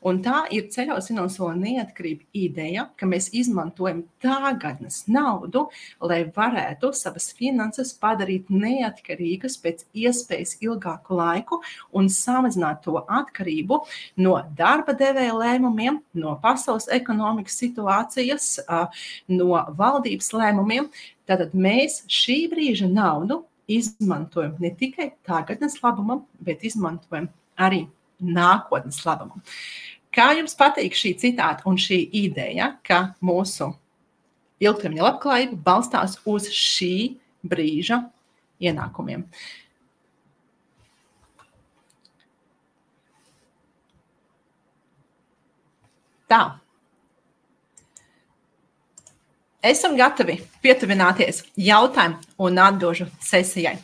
Un tā ir ceļos finansiālo neatkarību ideja, ka mēs izmantojam tagadnes naudu, lai varētu savas finanses padarīt neatkarīgas pēc iespējas ilgāku laiku un samazināt to atkarību no darba devēja lēmumiem, no pasaules ekonomikas situācijas, no valdības lēmumiem. Tātad mēs šī brīža naudu izmantojam ne tikai tagadnes labumam, bet izmantojam arī nākotnes labumam. Kā jums patīk šī citāta un šī ideja, ka mūsu ilgtermiņa labklājība balstās uz šī brīža ienākumiem? Tā. Esam gatavi pietuvināties jautājumu un atbilžu sesijai.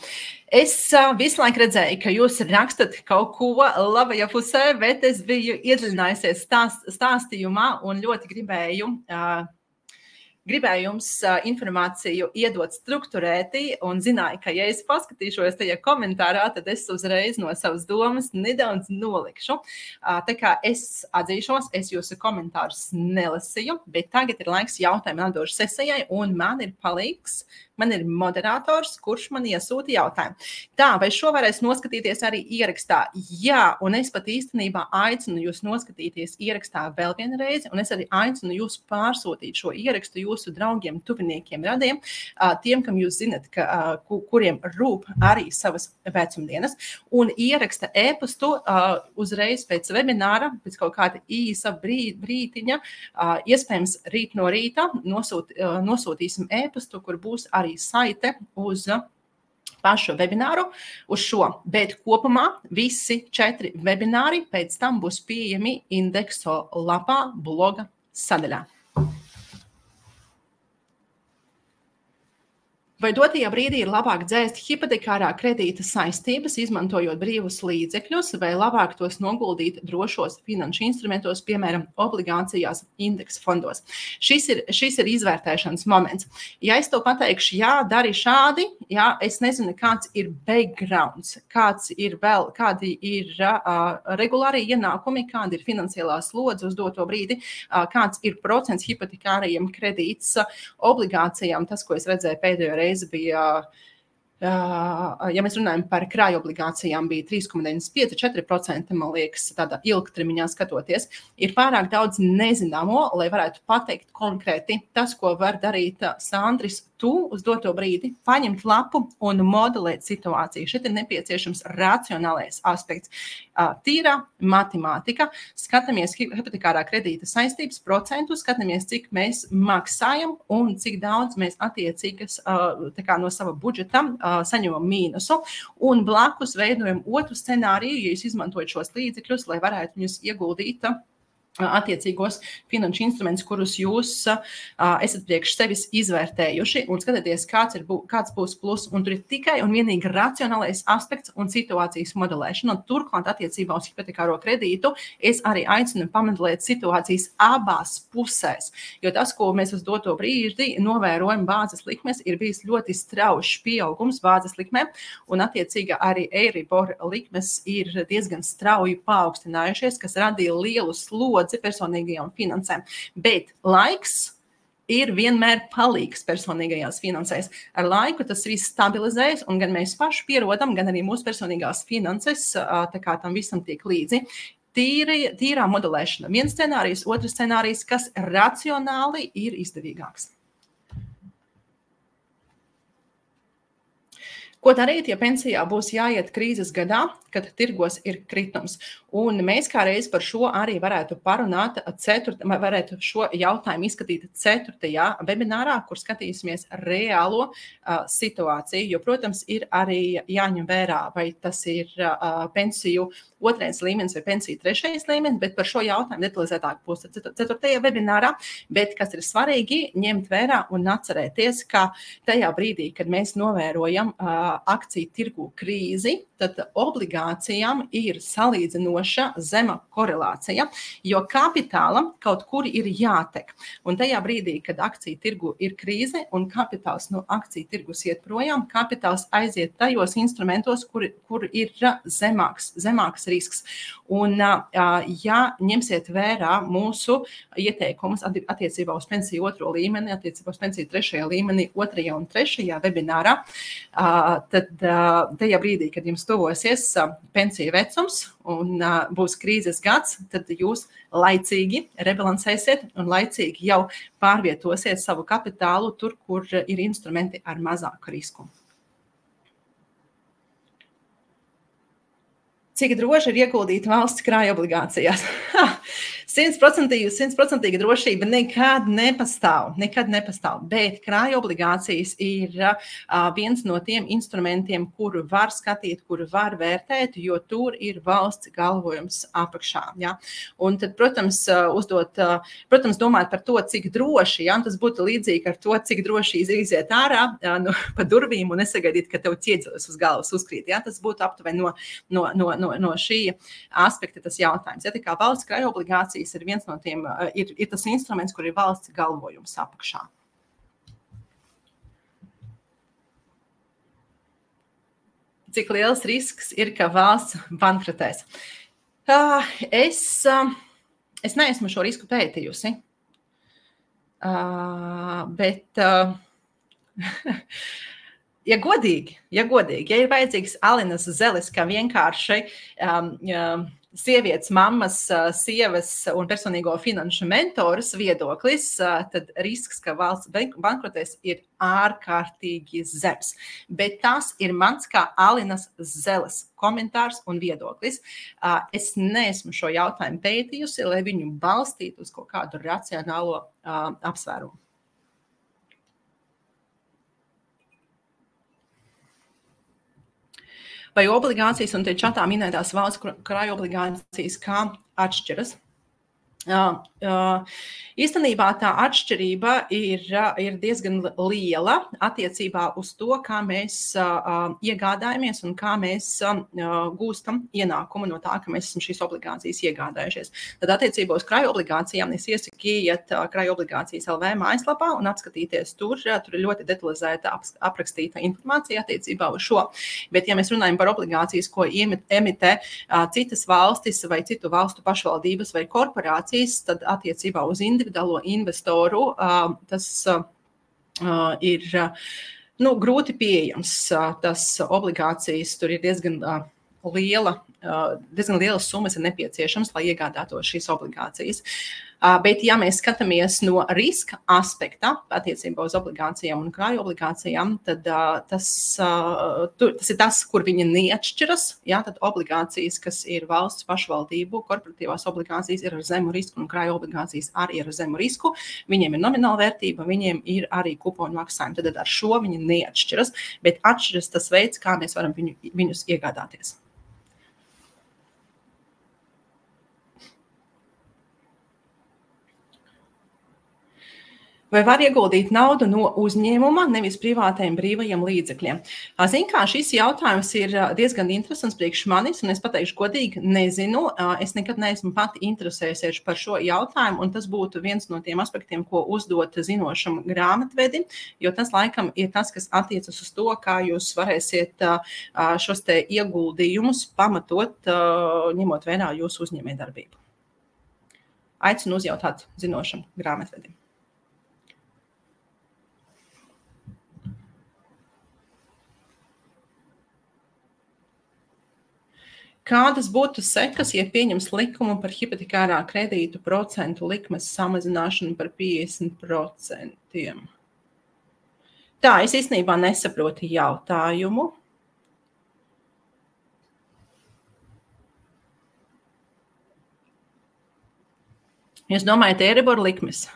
Es visu laiku redzēju, ka jūs rakstat kaut ko labajā pusē, bet es biju iedziļinājusies stāstījumā un ļoti gribēju jums informāciju iedot strukturēti un zināju, ka, ja es paskatīšos tajā komentārā, tad es uzreiz no savas domas nedaudz nolikšu. Tā kā es atzīšos, es jūsu komentārus nelasīju, bet tagad ir laiks jautājumu atbilžu sesijai un man ir palīgs. Man ir moderators, kurš man iesūta jautājumu. Tā, vai šo varēs noskatīties arī ierakstā? Jā, un es pat īstenībā aicinu jūs noskatīties ierakstā vēl vienu reizi, un es arī aicinu jūs pārsūtīt šo ierakstu jūsu draugiem, tuviniekiem, radiem, tiem, kam jūs zinat, kuriem rūp arī savas vecumdienas, un ieraksta e-pastu uzreiz pēc webināra, pēc kaut kāda īsa brītiņa, iespējams rīt no rīta nosūtīsim e-pastu, kur būs arī saite uz pašu webināru, uz šo, bet kopumā visi 4 webināri pēc tam būs pieejami Indexo lapā bloga sadaļā. Vai dotajā brīdī ir labāk dzēst hipotekārā kredīta saistības, izmantojot brīvus līdzekļus, vai labāk tos noguldīt drošos finanšu instrumentos, piemēram, obligācijās, indeksa fondos? Šis ir izvērtēšanas moments. Ja es to pateikšu, jā, dari šādi, jā, es nezinu, kāds ir backgrounds, kādi ir regulārie ienākumi, kāda ir finansiālā slodze uz doto brīdi, kāds ir procents hipotekārajiem kredīts obligācijām, tas, ko es redzēju pēdējo reizi, bija, ja mēs runājam par krāju obligācijām, bija 3,95–4%, man liekas, tādā ilgtermiņā skatoties. Ir pārāk daudz nezināmo, lai varētu pateikt konkrēti tas, ko var darīt Sandris. Tu uz doto brīdi paņemt lapu un modelēt situāciju. Šeit ir nepieciešams racionālais aspekts. Tīrā matemātika, skatāmies hipotekārā kredīta saistības procentu, skatāmies, cik mēs maksājam un cik daudz mēs attiecīgas no sava budžeta saņemam mīnusu. Un blakus veidojam otru scenāriju, ja jūs izmantojat šos līdzekļus, lai varētu viņus ieguldīt attiecīgos finanšu instrumentus, kurus jūs esat priekš sevis izvērtējuši un skatāties, kāds būs plus. Un tur ir tikai un vienīgi racionālais aspekts un situācijas modelēšana. Un turklāt attiecībā uz hipotekāro kredītu es arī aicinu pamodelēt situācijas abās pusēs. Jo tas, ko mēs uz doto brīdi novērojam bāzes likmes, ir bijis ļoti straušs pieaugums bāzes likmēm un attiecīgi arī Eiribor likmes ir diezgan strauji paaugstinājušies, kas radīja lielu slodzi personīgajām finansēm, bet laiks ir vienmēr palīgs personīgajās finansēs. Ar laiku tas viss stabilizējas, un gan mēs paši pierodam, gan arī mūsu personīgās finanses, tā kā tam visam tiek līdzi. Tīrā modelēšana. Viens scenārijs, otrs scenārijs, kas racionāli ir izdevīgāks. Ko darīt, ja pensijā būs jāiet krīzes gadā, kad tirgos ir kritums? Un mēs kā reiz par šo arī varētu parunāt, varētu šo jautājumu izskatīt 4. webinārā, kur skatīsimies reālo situāciju. Jo, protams, ir arī jāņem vērā, vai tas ir pensiju 2. līmenis vai pensiju 3. līmenis, bet par šo jautājumu detalizētāk būs 4. webinārā. Bet, kas ir svarīgi, ņemt vērā un atcerēties, ka tajā brīdī, kad mēs novērojam akciju tirgu krīzi, tad obligācijām ir salīdzinoša zema korelācija, jo kapitālam kaut kur ir jātek. Un tajā brīdī, kad akciju tirgu ir krīze un kapitāls no akciju tirgus iet projām, kapitāls aiziet tajos instrumentos, kur ir zemāks risks. Un, ja ņemsiet vērā mūsu ieteikumus attiecībā uz pensiju 2. līmeni, attiecībā uz pensiju 3. līmeni, 2. un 3. webinārā, tad tajā brīdī, kad jums tuvosies pensiju vecums un būs krīzes gads, tad jūs laicīgi rebalansēsiet un laicīgi jau pārvietosiet savu kapitālu tur, kur ir instrumenti ar mazāku risku. Cik droši ir ieguldīt valsts krāja obligācijās? 100% drošība nekad nepastāv, bet krāja obligācijas ir viens no tiem instrumentiem, kuru var skatīt, kuru var vērtēt, jo tur ir valsts galvojums apakšā. Ja? Un tad, protams, domāt par to, cik droši, ja? Tas būtu līdzīgi ar to, cik droši iziet ārā pa durvīm un nesagaidīt, ka tev ķiedzeles uz galvas uzkrīt. Ja? Tas būtu aptuveni no šī aspekta tas jautājums. Ja? Tā kā valsts krāja obligācijas ir viens no tiem, ir tas instruments, kur ir valsts galvojums apakšā. Cik liels risks ir, ka valsts bankrotēs? Es neesmu šo risku pētījusi, bet ja godīgi, ja ir vajadzīgs Alinas Zeles, kā vienkārši sievietes, mammas, sievas un personīgo finanšu mentoras viedoklis, tad risks, ka valsts bankrotēs, ir ārkārtīgi zems. Bet tas ir mans kā Alinas Zeles komentārs un viedoklis. Es neesmu šo jautājumu pētījusi, lai viņu balstītu uz kaut kādu racionālo apsvērumu. Vai obligācijas un te čatā minētās valsts krāja obligācijas kā atšķiras? Īstenībā tā atšķirība ir diezgan liela attiecībā uz to, kā mēs iegādājamies un kā mēs gūstam ienākumu no tā, ka mēs esam šīs obligācijas iegādājušies. Tad attiecībā uz krāju obligācijām es iesaku iet krāju obligācijas LV mājaslapā un apskatīties tur. Tur ir ļoti detalizēta aprakstīta informācija attiecībā uz šo. Bet, ja mēs runājam par obligācijas, ko emitē citas valstis vai citu valstu pašvaldības vai korporācijas, tad attiecībā uz individuālo investoru tas ir grūti pieejams. Tas obligācijas tur ir diezgan lielas summas ir nepieciešams, lai iegādātos šīs obligācijas. Bet, ja mēs skatāmies no riska aspekta attiecībā uz obligācijām un krāju obligācijām, tad tas ir tas, kur viņi neatšķiras. Ja? Tad obligācijas, kas ir valsts pašvaldību, korporatīvās obligācijas ir ar zemu risku un krāju obligācijas arī ir ar zemu risku. Viņiem ir nomināla vērtība, viņiem ir arī kupoņu maksājumi. Tad ar šo viņi neatšķiras, bet atšķiras tas veids, kā mēs varam viņus iegādāties. Vai var ieguldīt naudu no uzņēmuma, nevis privātajiem brīvajiem līdzekļiem? Zin kā, šis jautājums ir diezgan interesants priekš manis, un es pateikšu godīgi, nezinu. Es nekad neesmu pati interesējusies par šo jautājumu, un tas būtu viens no tiem aspektiem, ko uzdot zinošam grāmatvedim, jo tas laikam ir tas, kas attiecas uz to, kā jūs varēsiet šos te ieguldījumus pamatot, ņemot vērā jūsu uzņēmējdarbību. Aicinu uzjautāt zinošam grāmatvedim. Kādas būtu sekas, ja pieņems likumu par hipotekārā kredītu procentu likmes samazināšanu par 50%? Tā, es īstenībā nesaprotu jautājumu. Jūs domājat, Eiribor likmes?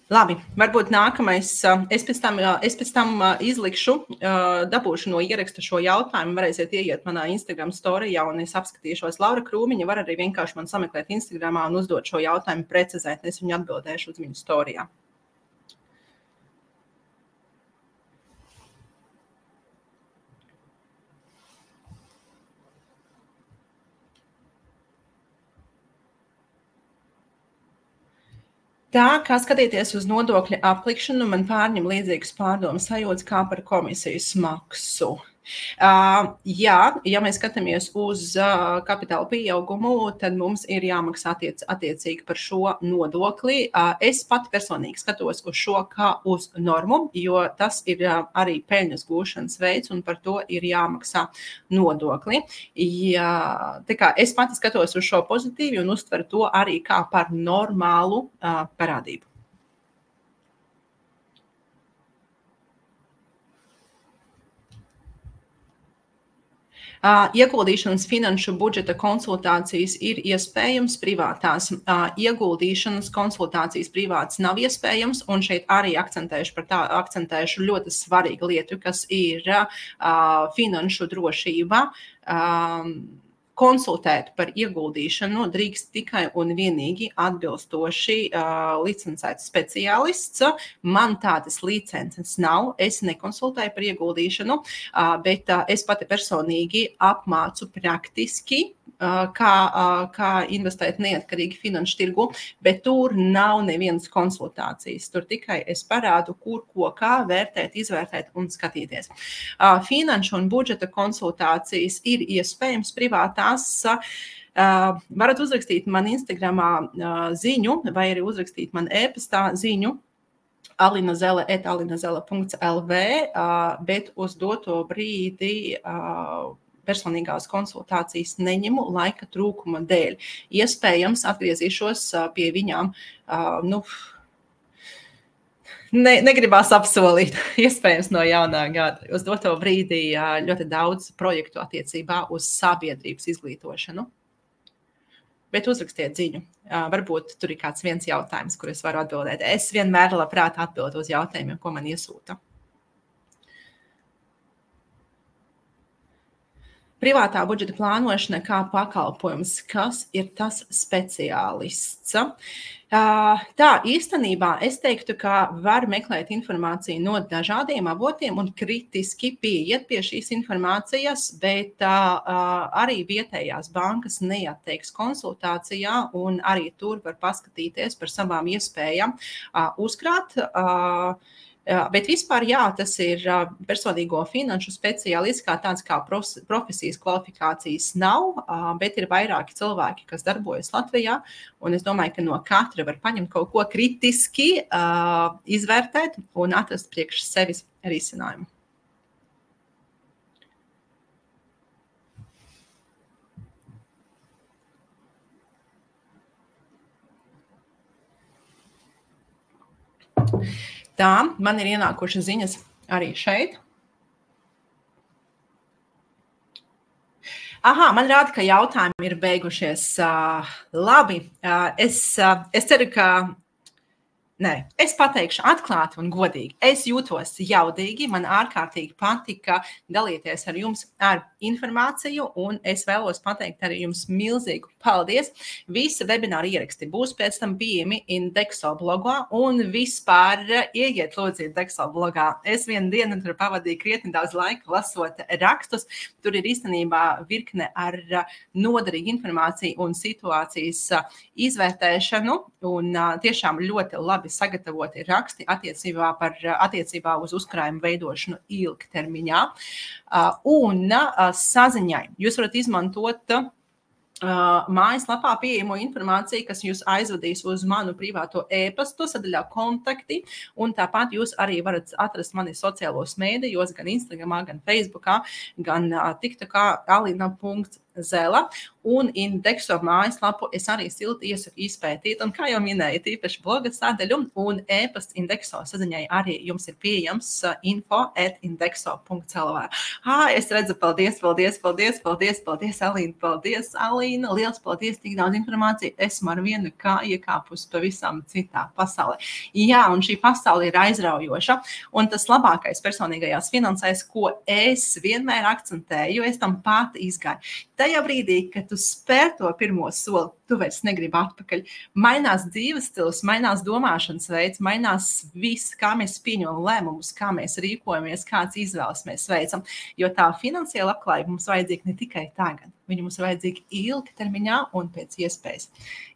Labi, varbūt nākamais. Es pēc tam izlikšu, dabūšu no ieraksta šo jautājumu, varēsiet ieiet manā Instagram storijā un es apskatīšos. Laura Krūmiņa var arī vienkārši man sameklēt Instagramā un uzdot šo jautājumu precizēt, es viņu atbildēšu uz viņu storijā. Tā, kā skatīties uz nodokļa aplikšanu, man pārņem līdzīgas pārdomas sajūtas kā par komisijas maksu. Jā, ja mēs skatāmies uz kapitāla pieaugumu, tad mums ir jāmaksā attiecīgi par šo nodokli. Es pati personīgi skatos uz šo kā uz normu, jo tas ir arī peļņas gūšanas veids, un par to ir jāmaksā nodokli. Ja, tā kā es pati skatos uz šo pozitīvi un uztveru to arī kā par normālu parādību. Ieguldīšanas finanšu budžeta konsultācijas ir iespējams, privātās ieguldīšanas konsultācijas privātas nav iespējams, un šeit arī akcentēšu ļoti svarīgu lietu, kas ir finanšu drošība. Konsultēt par ieguldīšanu drīkst tikai un vienīgi atbilstoši licencēts speciālists. Man tādas licences nav, es nekonsultēju par ieguldīšanu, bet es pati personīgi apmācu praktiski, kā investēt neatkarīgi finanšu tirgu, bet tur nav nevienas konsultācijas. Tur tikai es parādu, kur, ko, kā vērtēt, izvērtēt un skatīties. Finanšu un budžeta konsultācijas ir iespējams privātās. Varat uzrakstīt man Instagramā ziņu vai arī uzrakstīt man e-pastā ziņu alinazele@alinazele.lv, bet uz doto brīdi personīgās konsultācijas neņemu laika trūkuma dēļ. Iespējams, atgriezīšos pie viņām, negribās apsolīt, iespējams no jaunā gada. Uz doto brīdī ļoti daudz projektu attiecībā uz sabiedrības izglītošanu. Bet uzrakstiet ziņu. Varbūt tur ir kāds viens jautājums, kur es varu atbildēt. Es vienmēr labprāt atbildu uz jautājumiem, ko man iesūta. Privātā budžeta plānošana kā pakalpojums. Kas ir tas speciālists? Tā, īstenībā es teiktu, ka var meklēt informāciju no dažādiem avotiem un kritiski pieiet pie šīs informācijas, bet arī vietējās bankas neatteiks konsultācijā, un arī tur var paskatīties par savām iespējām uzkrāt. Bet vispār, jā, tas ir personīgo finanšu speciālists, kā tāds kā profesijas kvalifikācijas nav, bet ir vairāki cilvēki, kas darbojas Latvijā, un es domāju, ka no katra var paņemt kaut ko kritiski, izvērtēt un atrast priekš sevis risinājumu. Tā, man ir ienākušas ziņas arī šeit. Man rāda, ka jautājumi ir beigušies. Labi, es ceru, ka... Nē, es pateikšu atklāti un godīgi. Es jūtos jaudīgi, man ārkārtīgi patika dalīties ar jums ar informāciju, un es vēlos pateikt arī jums milzīgu paldies. Visi webināri ieraksti būs pēc tam pieejami Indexo blogā, un vispār ieiet lūdzu Indexo blogā. Es vienu dienu tur pavadīju krietni daudz laika lasot rakstus. Tur ir īstenībā virkne ar noderīgu informāciju un situācijas izvērtēšanu, un tiešām ļoti labi sagatavoti raksti attiecībā uz uzkrājumu veidošanu ilgtermiņā. Un saziņai jūs varat izmantot mājaslapā pieejamo informāciju, kas jūs aizvadīs uz manu privāto e-pastu sadaļā kontakti, un tāpat jūs arī varat atrast mani sociālos mēdījos, gan Instagramā, gan Facebookā, gan TikTokā alina.zela, un Indexo mājaslapu es arī silti iesaku izpētīt, un kā jau minēju, tīpaši bloga sadaļu, un e-pasts Indexo saziņai arī jums ir pieejams info@indexo.lv. Es redzu, paldies, Alīna, liels paldies, tik daudz informācija, esmu ar vienu kā iekāpus pavisam citā pasaulē. Jā, un šī pasaule ir aizraujoša, un tas labākais personīgajās finansēs, ko es vienmēr akcentēju, es tam pati izgāju. tajā brīdī, kad tu spēr to pirmo soli, tu vairs negribi atpakaļ. Mainās dzīves stils, mainās domāšanas veids, mainās viss, kā mēs pieņemam lēmumus, kā mēs rīkojamies, kāds izvēles mēs veicam. Jo tā finansiāla labklājība mums vajadzīga ne tikai tagad, viņa mums vajadzīga ilgtermiņā un pēc iespējas.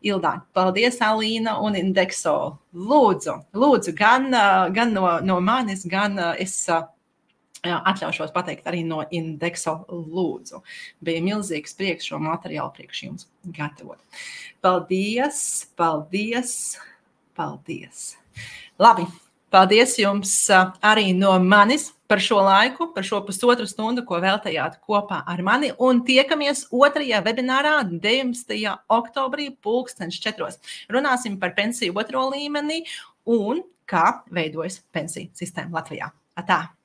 Ildāņa, paldies, Alīna un Indexo. Lūdzu, gan no manis, gan es atļaušos pateikt arī no Indexo lūdzu. Bija milzīgs prieks šo materiālu priekš jums gatavot. Paldies. Labi, paldies jums arī no manis par šo laiku, par šo pusotru stundu, ko veltējāt kopā ar mani. Un tiekamies 2. webinārā 19. oktobrī 4:00. Runāsim par pensiju 2. līmenī un kā veidojas pensiju sistēma Latvijā. Atā!